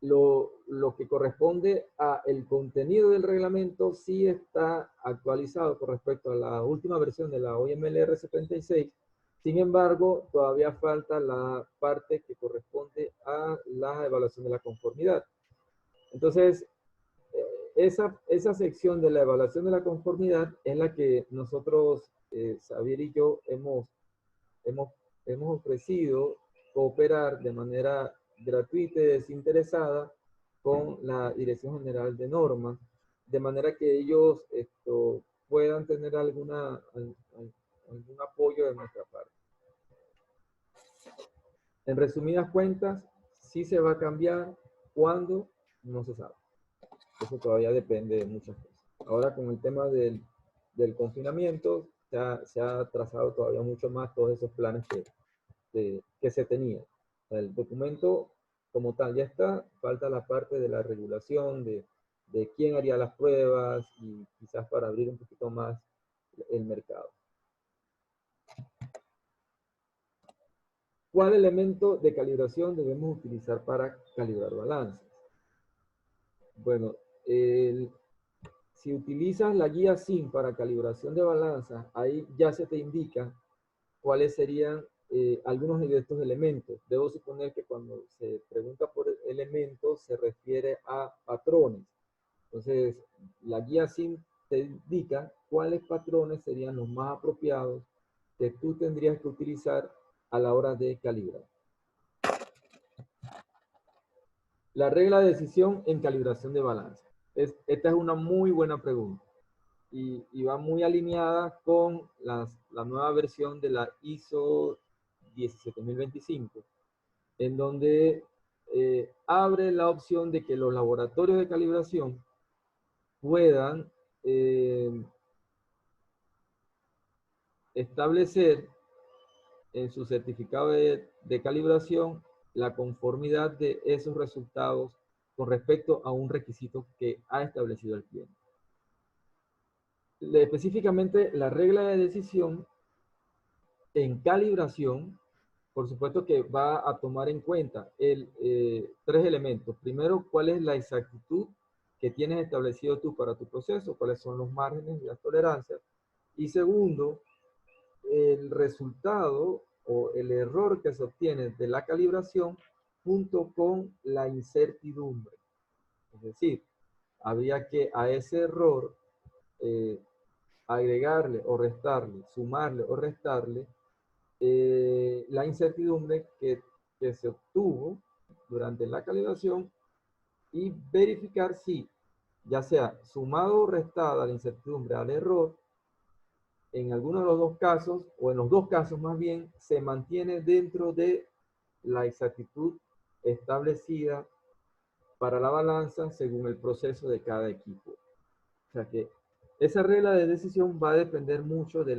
Speaker 1: Lo que corresponde a el contenido del reglamento sí está actualizado con respecto a la última versión de la OMLR 76. Sin embargo, todavía falta la parte que corresponde a la evaluación de la conformidad. Entonces, esa sección de la evaluación de la conformidad es la que nosotros, Xavier y yo, hemos ofrecido cooperar de manera gratuita y desinteresada con la Dirección General de Normas, de manera que ellos puedan tener algún apoyo de nuestra parte. En resumidas cuentas, sí se va a cambiar. ¿Cuándo? No se sabe. Eso todavía depende de muchas cosas. Ahora con el tema del confinamiento, se ha trazado todavía mucho más todos esos planes que se tenían. El documento como tal ya está, falta la parte de la regulación, de quién haría las pruebas y quizás para abrir un poquito más el mercado. ¿Cuál elemento de calibración debemos utilizar para calibrar balanzas? Bueno, si utilizas la guía SIM para calibración de balanzas, ahí ya se te indica cuáles serían algunos de estos elementos. Debo suponer que cuando se pregunta por elementos se refiere a patrones. Entonces, la guía SIM te indica cuáles patrones serían los más apropiados que tú tendrías que utilizar a la hora de calibrar. La regla de decisión en calibración de balanza. Esta es una muy buena pregunta y va muy alineada con la nueva versión de la ISO 17025, en donde abre la opción de que los laboratorios de calibración puedan establecer en su certificado de calibración la conformidad de esos resultados con respecto a un requisito que ha establecido el cliente. Específicamente, la regla de decisión en calibración, por supuesto que va a tomar en cuenta tres elementos. Primero, cuál es la exactitud que tienes establecido tú para tu proceso, cuáles son los márgenes y las tolerancias. Y segundo, el resultado o el error que se obtiene de la calibración junto con la incertidumbre. Es decir, habría que a ese error agregarle o restarle, sumarle o restarle la incertidumbre que se obtuvo durante la calibración y verificar si, ya sea sumado o restada la incertidumbre al error, en alguno de los dos casos, o en los dos casos más bien, se mantiene dentro de la exactitud establecida para la balanza según el proceso de cada equipo. O sea que esa regla de decisión va a depender mucho de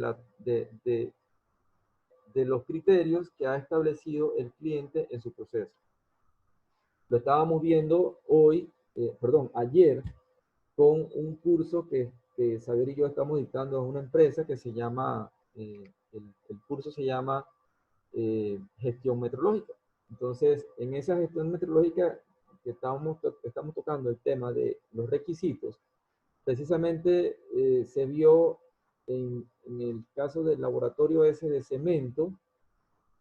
Speaker 1: los criterios que ha establecido el cliente en su proceso. Lo estábamos viendo ayer, con un curso que Xavier y yo estamos dictando a una empresa que se llama, el curso se llama Gestión Metrológica. Entonces, en esa gestión metrológica que estamos tocando el tema de los requisitos, precisamente se vio en el caso del laboratorio ese de cemento,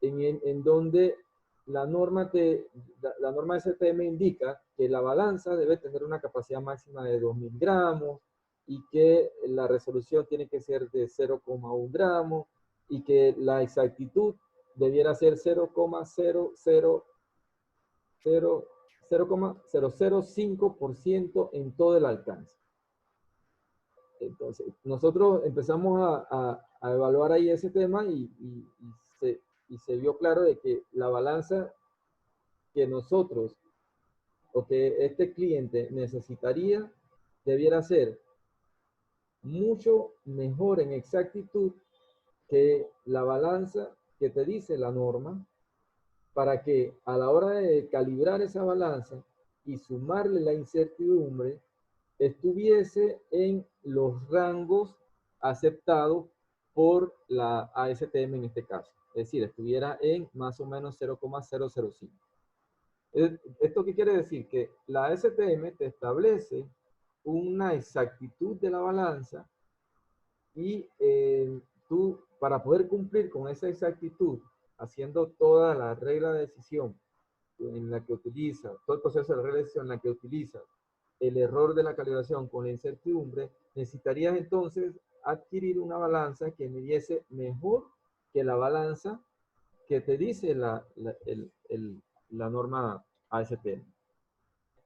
Speaker 1: en donde la norma STM indica que la balanza debe tener una capacidad máxima de 2000 gramos y que la resolución tiene que ser de 0,1 gramos y que la exactitud debiera ser 0,005% en todo el alcance. Entonces, nosotros empezamos a evaluar ahí ese tema y se vio claro de que la balanza que nosotros o que este cliente necesitaría debiera ser mucho mejor en exactitud que la balanza que te dice la norma, para que a la hora de calibrar esa balanza y sumarle la incertidumbre, estuviese en los rangos aceptados por la ASTM en este caso. Es decir, estuviera en más o menos 0,005. ¿Esto qué quiere decir? Que la ASTM te establece una exactitud de la balanza y tú, para poder cumplir con esa exactitud, haciendo toda la regla de decisión en la que utilizas, todo el proceso de regla de decisión en la que utilizas el error de la calibración con la incertidumbre, necesitarías entonces adquirir una balanza que midiese mejor que la balanza que te dice la norma ASTM.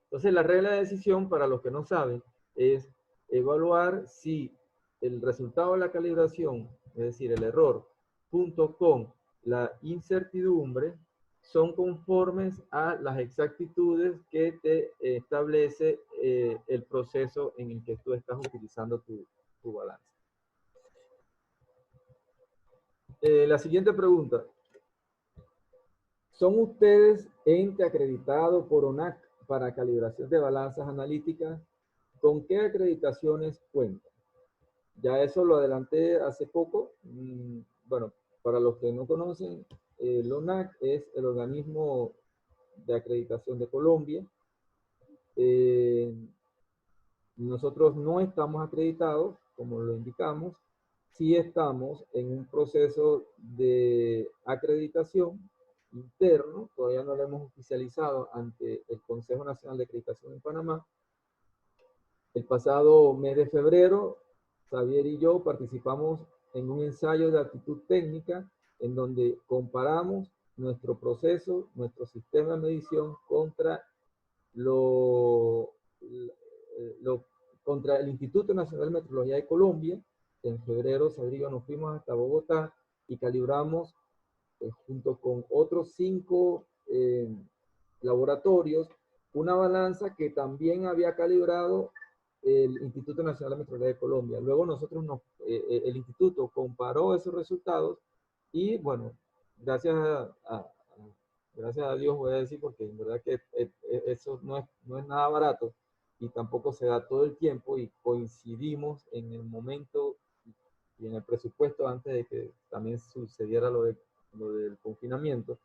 Speaker 1: Entonces, la regla de decisión, para los que no saben, es evaluar si el resultado de la calibración, es decir, el error, junto con la incertidumbre, son conformes a las exactitudes que te establece el proceso en el que tú estás utilizando tu balanza. La siguiente pregunta. ¿Son ustedes ente acreditado por ONAC para calibración de balanzas analíticas? ¿Con qué acreditaciones cuentan? Ya eso lo adelanté hace poco. Bueno, para los que no conocen, el ONAC es el organismo de acreditación de Colombia. Nosotros no estamos acreditados, como lo indicamos. Sí estamos en un proceso de acreditación interno, todavía no lo hemos oficializado ante el Consejo Nacional de Acreditación en Panamá. El pasado mes de febrero, Xavier y yo participamos en un ensayo de aptitud técnica en donde comparamos nuestro proceso, nuestro sistema de medición contra contra el Instituto Nacional de Metrología de Colombia. En febrero, Xavier y yo nos fuimos hasta Bogotá y calibramos junto con otros 5 laboratorios, una balanza que también había calibrado el Instituto Nacional de Metrología de Colombia. Luego nosotros el instituto comparó esos resultados y bueno, gracias a Dios voy a decir, porque en verdad que eso no es nada barato y tampoco se da todo el tiempo, y coincidimos en el momento y en el presupuesto antes de que también sucediera lo del confinamiento,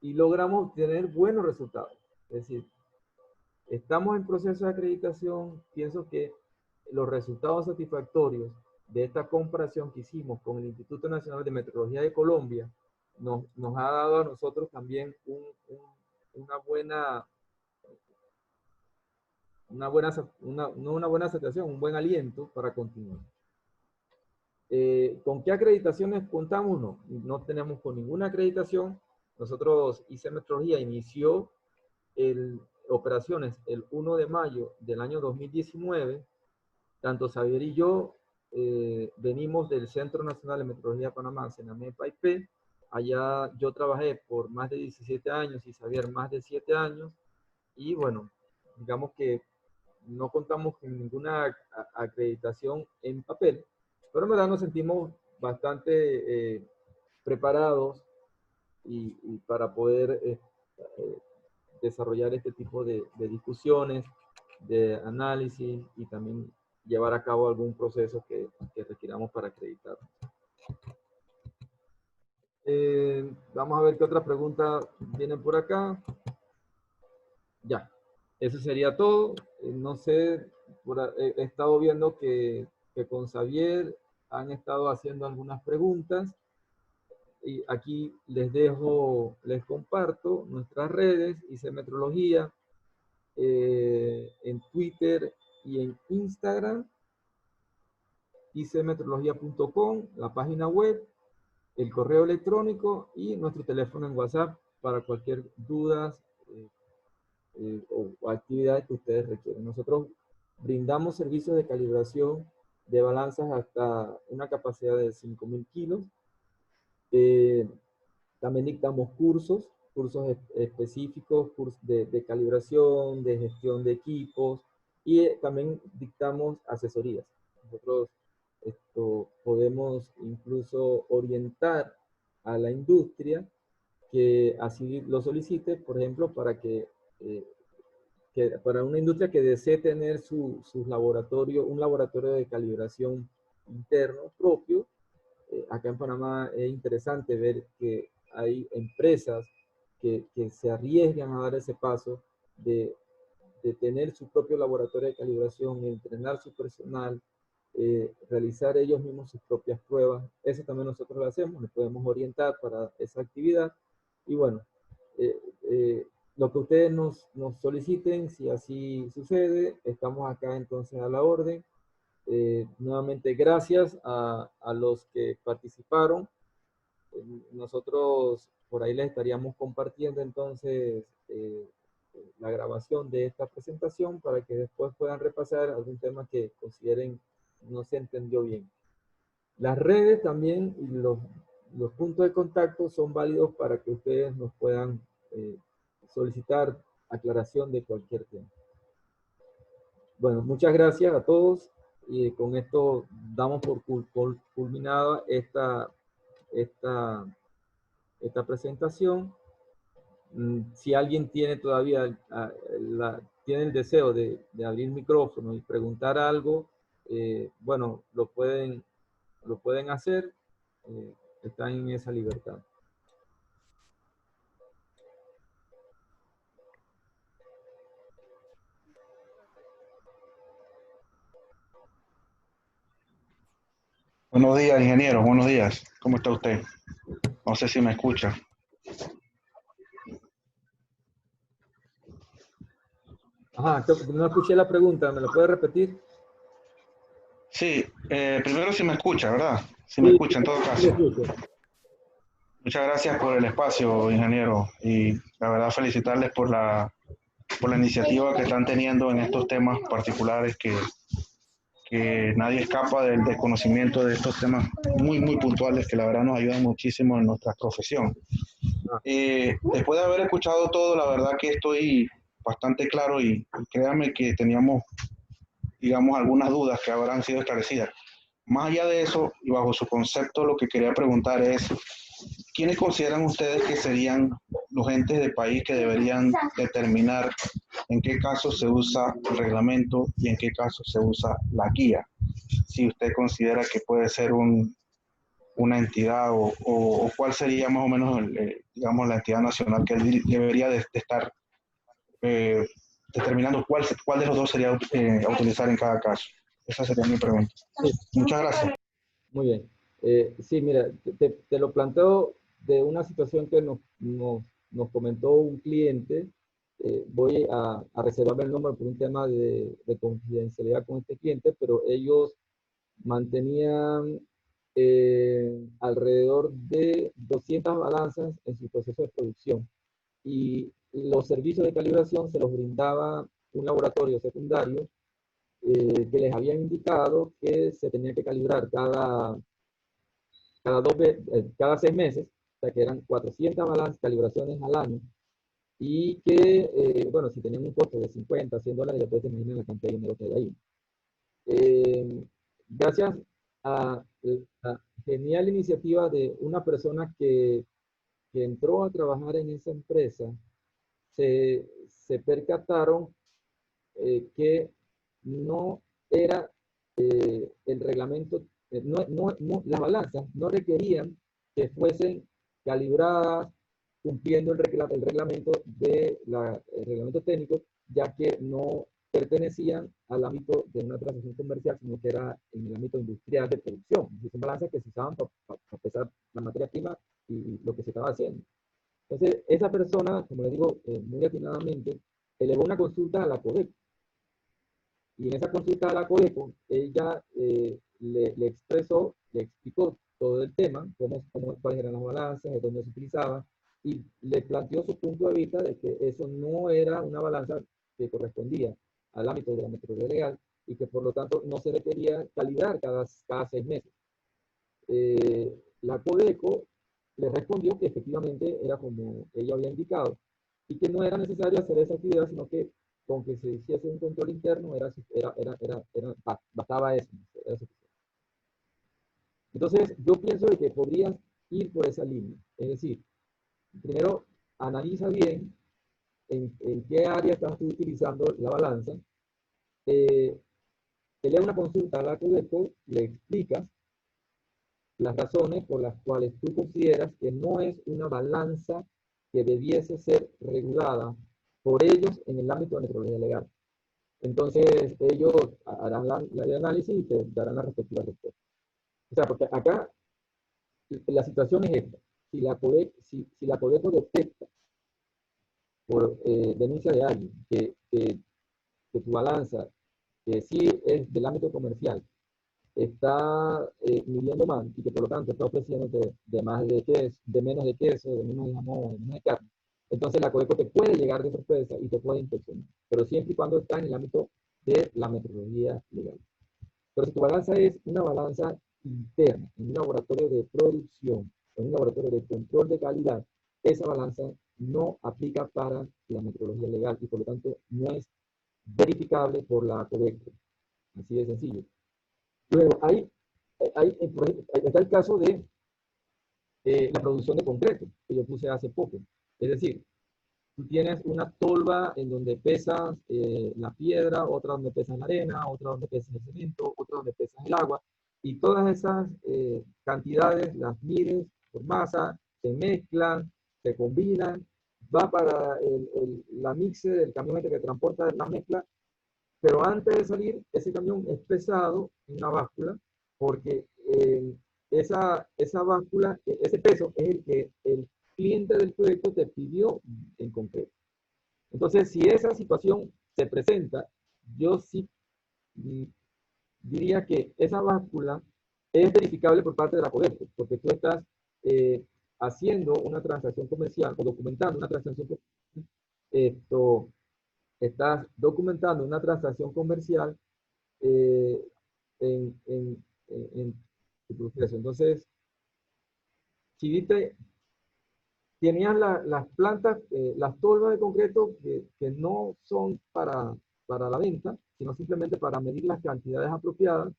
Speaker 1: y logramos obtener buenos resultados. Es decir, estamos en proceso de acreditación. Pienso que los resultados satisfactorios de esta comparación que hicimos con el Instituto Nacional de Metrología de Colombia nos ha dado a nosotros también una buena satisfacción, un buen aliento para continuar. ¿Con qué acreditaciones contamos? No tenemos con ninguna acreditación. Nosotros, IC Metrología inició operaciones el 1 de mayo del año 2019. Tanto Xavier y yo venimos del Centro Nacional de Metrología de Panamá, CENAMEP-IP. Allá yo trabajé por más de 17 años y Xavier más de 7 años. Y bueno, digamos que no contamos con ninguna acreditación en papel, pero en verdad nos sentimos bastante preparados y para poder desarrollar este tipo de discusiones, de análisis y también llevar a cabo algún proceso que requiramos para acreditar. Vamos a ver qué otra pregunta viene por acá. Ya, eso sería todo. No sé, he estado viendo que con Xavier han estado haciendo algunas preguntas. Y aquí les comparto nuestras redes, IC Metrología, en Twitter y en Instagram, icmetrología.com, la página web, el correo electrónico y nuestro teléfono en WhatsApp para cualquier duda o actividades que ustedes requieren. Nosotros brindamos servicios de calibración de balanzas hasta una capacidad de 5.000 kilos. También dictamos cursos específicos, cursos de calibración, de gestión de equipos, y también dictamos asesorías. Nosotros podemos incluso orientar a la industria que así lo solicite, por ejemplo, para una industria que desee tener un laboratorio de calibración interno propio. Acá en Panamá es interesante ver que hay empresas que se arriesgan a dar ese paso de tener su propio laboratorio de calibración, entrenar su personal, realizar ellos mismos sus propias pruebas. Eso también nosotros lo hacemos, nos podemos orientar para esa actividad. Y bueno, lo que ustedes nos soliciten, si así sucede, estamos acá entonces a la orden. Nuevamente, gracias a los que participaron. Nosotros por ahí les estaríamos compartiendo entonces la grabación de esta presentación para que después puedan repasar algún tema que consideren no se entendió bien. Las redes también y los puntos de contacto son válidos para que ustedes nos puedan solicitar aclaración de cualquier tema. Bueno, muchas gracias a todos y con esto damos por culminada esta presentación. Si alguien tiene todavía tiene el deseo de abrir micrófono y preguntar algo, bueno, lo pueden hacer, están en esa libertad.
Speaker 2: Buenos días, ingeniero. Buenos días. ¿Cómo está usted? No sé si me escucha.
Speaker 1: Ajá, no escuché la pregunta, ¿me la puede repetir?
Speaker 2: Sí, primero si me escucha, ¿verdad? Si me
Speaker 1: Sí,
Speaker 2: escucha en todo
Speaker 1: sí lo
Speaker 2: caso.
Speaker 1: escucho.
Speaker 2: Muchas gracias por el espacio, ingeniero. Y la verdad felicitarles por la iniciativa que están teniendo en estos temas particulares que nadie escapa del desconocimiento de estos temas muy, muy puntuales que la verdad nos ayudan muchísimo en nuestra profesión.
Speaker 1: Ah,
Speaker 2: Después de haber escuchado todo, la verdad que estoy bastante claro y créanme que teníamos, digamos, algunas dudas que habrán sido esclarecidas. Más allá de eso, y bajo su concepto, lo que quería preguntar es, ¿quiénes consideran ustedes que serían los entes del país que deberían determinar en qué casos se usa el reglamento y en qué casos se usa la guía? Si usted considera que puede ser una entidad o cuál sería más o menos, digamos, la entidad nacional que debería de estar eh, determinando cuál de los dos sería a utilizar en cada caso. Esa sería mi pregunta.
Speaker 1: sí,
Speaker 2: Muchas gracias.
Speaker 1: muy bien. Sí, mira, te lo planteo de una situación que nos comentó un cliente. Voy a reservarme el nombre por un tema de confidencialidad con este cliente, pero ellos mantenían alrededor de 200 balanzas en su proceso de producción y los servicios de calibración se los brindaba un laboratorio secundario que les habían indicado que se tenía que calibrar cada 6 meses, o sea que eran 400 balanzas, calibraciones al año, y que, bueno, si tenían un costo de 50, $100, ya ustedes se imaginan la cantidad de dinero que hay ahí. Gracias a la genial iniciativa de una persona que entró a trabajar en esa empresa, se percataron que no era el reglamento, las balanzas no requerían que fuesen calibradas cumpliendo el reglamento el reglamento técnico, ya que no pertenecían al ámbito de una transacción comercial, sino que era en el ámbito industrial de producción. Son balanzas que se usaban para pesar la materia prima y lo que se estaba haciendo. Entonces, esa persona, como le digo, muy atinadamente, elevó una consulta a la CODEC. Y en esa consulta a la CODECO, ella le expresó, le explicó todo el tema, cuáles eran las balanzas, de dónde se utilizaba, y le planteó su punto de vista de que eso no era una balanza que correspondía al ámbito de la metodología legal y que por lo tanto no se requería calibrar cada 6 meses. La CODECO le respondió que efectivamente era como ella había indicado y que no era necesario hacer esa actividad, sino que con que se hiciese un control interno bastaba eso. Era suficiente. Entonces, yo pienso de que podrías ir por esa línea. Es decir, primero analiza bien en qué área estás tú utilizando la balanza, te le una consulta a la CODECO, le explicas las razones por las cuales tú consideras que no es una balanza que debiese ser regulada por ellos en el ámbito de la metodología legal. Entonces, ellos harán el análisis y te darán la respectiva respuesta. O sea, porque acá la situación es esta. Si la Codeco detecta denuncia de alguien que tu balanza, que sí es del ámbito comercial, está midiendo mal y que por lo tanto está ofreciéndote de más de queso, de menos de queso, de menos de jamón, de menos de carne, entonces la Codeco te puede llegar de sorpresa y te puede inspeccionar, pero siempre y cuando está en el ámbito de la metodología legal. Pero si tu balanza es una balanza interna, en un laboratorio de producción, en un laboratorio de control de calidad, esa balanza no aplica para la metodología legal y por lo tanto no es verificable por la Codeco. Así de sencillo. Luego, está el caso de la producción de concreto, que yo puse hace poco. Es decir, tú tienes una tolva en donde pesas la piedra, otra donde pesas la arena, otra donde pesas el cemento, otra donde pesas el agua, y todas esas cantidades las mides por masa, se mezclan, se combinan, va para la mixe del camión que transporta la mezcla, pero antes de salir, ese camión es pesado en una báscula, porque esa báscula, ese peso es el que el cliente del proyecto te pidió en concreto. Entonces, si esa situación se presenta, yo sí diría que esa báscula es verificable por parte de la Codeco, porque tú estás haciendo una transacción comercial o documentando una transacción comercial, estás documentando una transacción comercial eh, en tu proceso. Entonces, si viste, tenías las plantas, las tolvas de concreto que no son para la venta, sino simplemente para medir las cantidades apropiadas,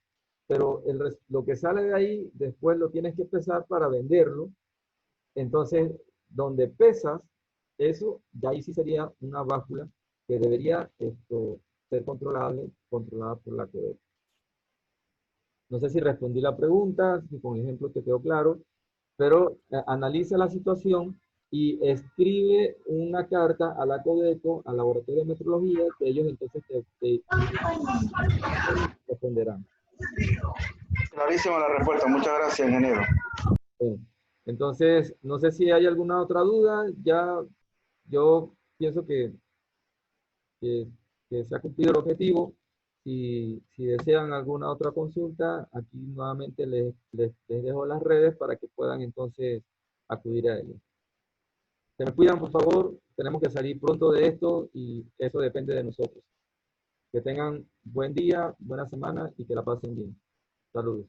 Speaker 1: pero lo que sale de ahí después lo tienes que pesar para venderlo. Entonces, donde pesas, eso, ya ahí sí sería una báscula que debería ser controlada por la Codeco. No sé si respondí la pregunta, si con ejemplo te quedó claro, pero analiza la situación y escribe una carta a la Codeco, al laboratorio de metrología, que ellos entonces te responderán.
Speaker 2: Clarísima la respuesta. Muchas gracias, ingeniero.
Speaker 1: Entonces, no sé si hay alguna otra duda. Ya yo pienso que se ha cumplido el objetivo. Si desean alguna otra consulta, aquí nuevamente les dejo las redes para que puedan entonces acudir a ellas. Se me cuidan, por favor. Tenemos que salir pronto de esto y eso depende de nosotros. Que tengan buen día, buena semana y que la pasen bien. Saludos.